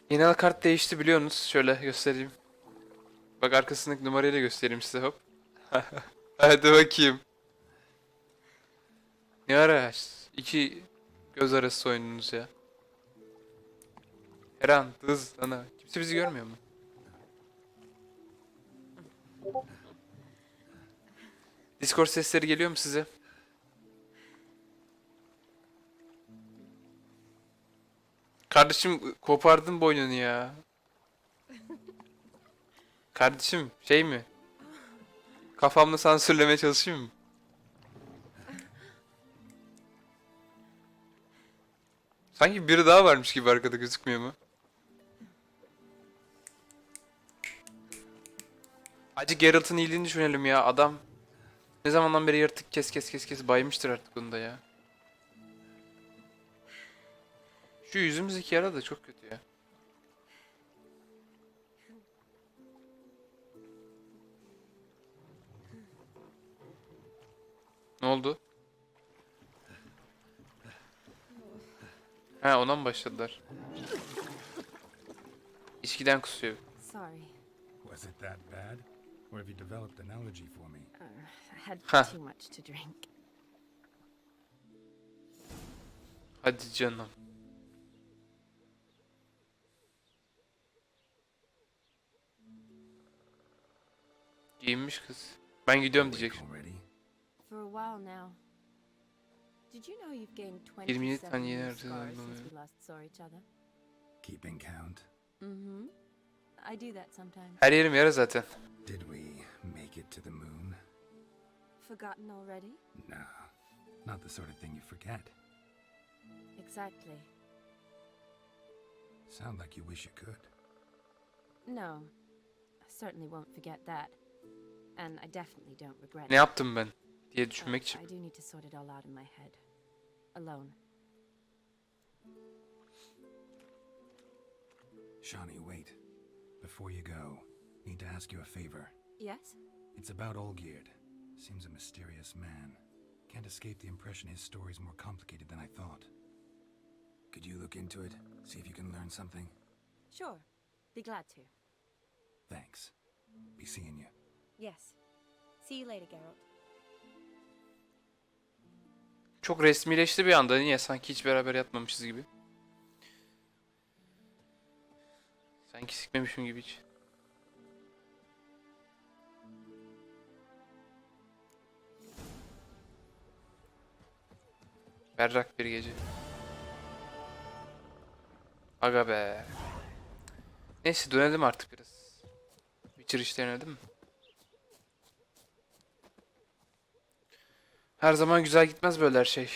Yeni kart değişti biliyorsunuz. Şöyle göstereyim. Bak arkasındaki numarayı da göstereyim size, hop. Hadi bakayım. Ne ara iki göz arası oynadınız ya. Eren, hız sana. Kimse bizi görmüyor mu? Discord sesleri geliyor mu size? Kardeşim kopardın boynunu ya. Kardeşim şey mi? Kafamla sansürlemeye çalışayım mı? Sanki biri daha varmış gibi arkada, gözükmüyor mu? Acı Geralt'ın iyiliğini düşünelim ya. Adam ne zamandan beri yaratık kes baymıştır artık bunda ya. Şu yüzümüzdeki yara da çok kötü ya. Ne oldu? Ha, ona mı başladılar? İçkiden kusuyor. Sorry. Was it that bad? Or have you developed an allergy for me? I had Huh. too much to drink. Hadi canım. Giyinmiş kız. Ben gidiyorum diyecek. Already? For a while now. Did you know you've gained 27 27 tane yeni new haritadan scars since oluyor. we last saw each other? Keeping count? Mm-hmm. I do that sometimes. Her yerim yara zaten. Did we make it to the moon? Forgotten already? Nah, not the sort of thing you forget. Exactly. Sound like you wish you could. No. I certainly won't forget that. And I definitely don't regret Ne it. yaptım ben diye But düşünmek için. I do need to sort it all out in my head. Alone. Shawnee, wait. Before you go, need to ask you a favor. Yes? It's about Olgierd. Seems a mysterious man. Can't escape the impression his story's more complicated than I thought. Could you look into it? See if you can learn something? Sure. Be glad to. Thanks. Be seeing you. Yes. See you later, Geralt. Çok resmileşti bir anda. Niye? Sanki hiç beraber yatmamışız gibi. Sanki sikmemişim gibi hiç. Berrak bir gece. Aga be. Neyse dönelim artık biraz. Witcher işlerine değil mi? Her zaman güzel gitmez böyle her şey.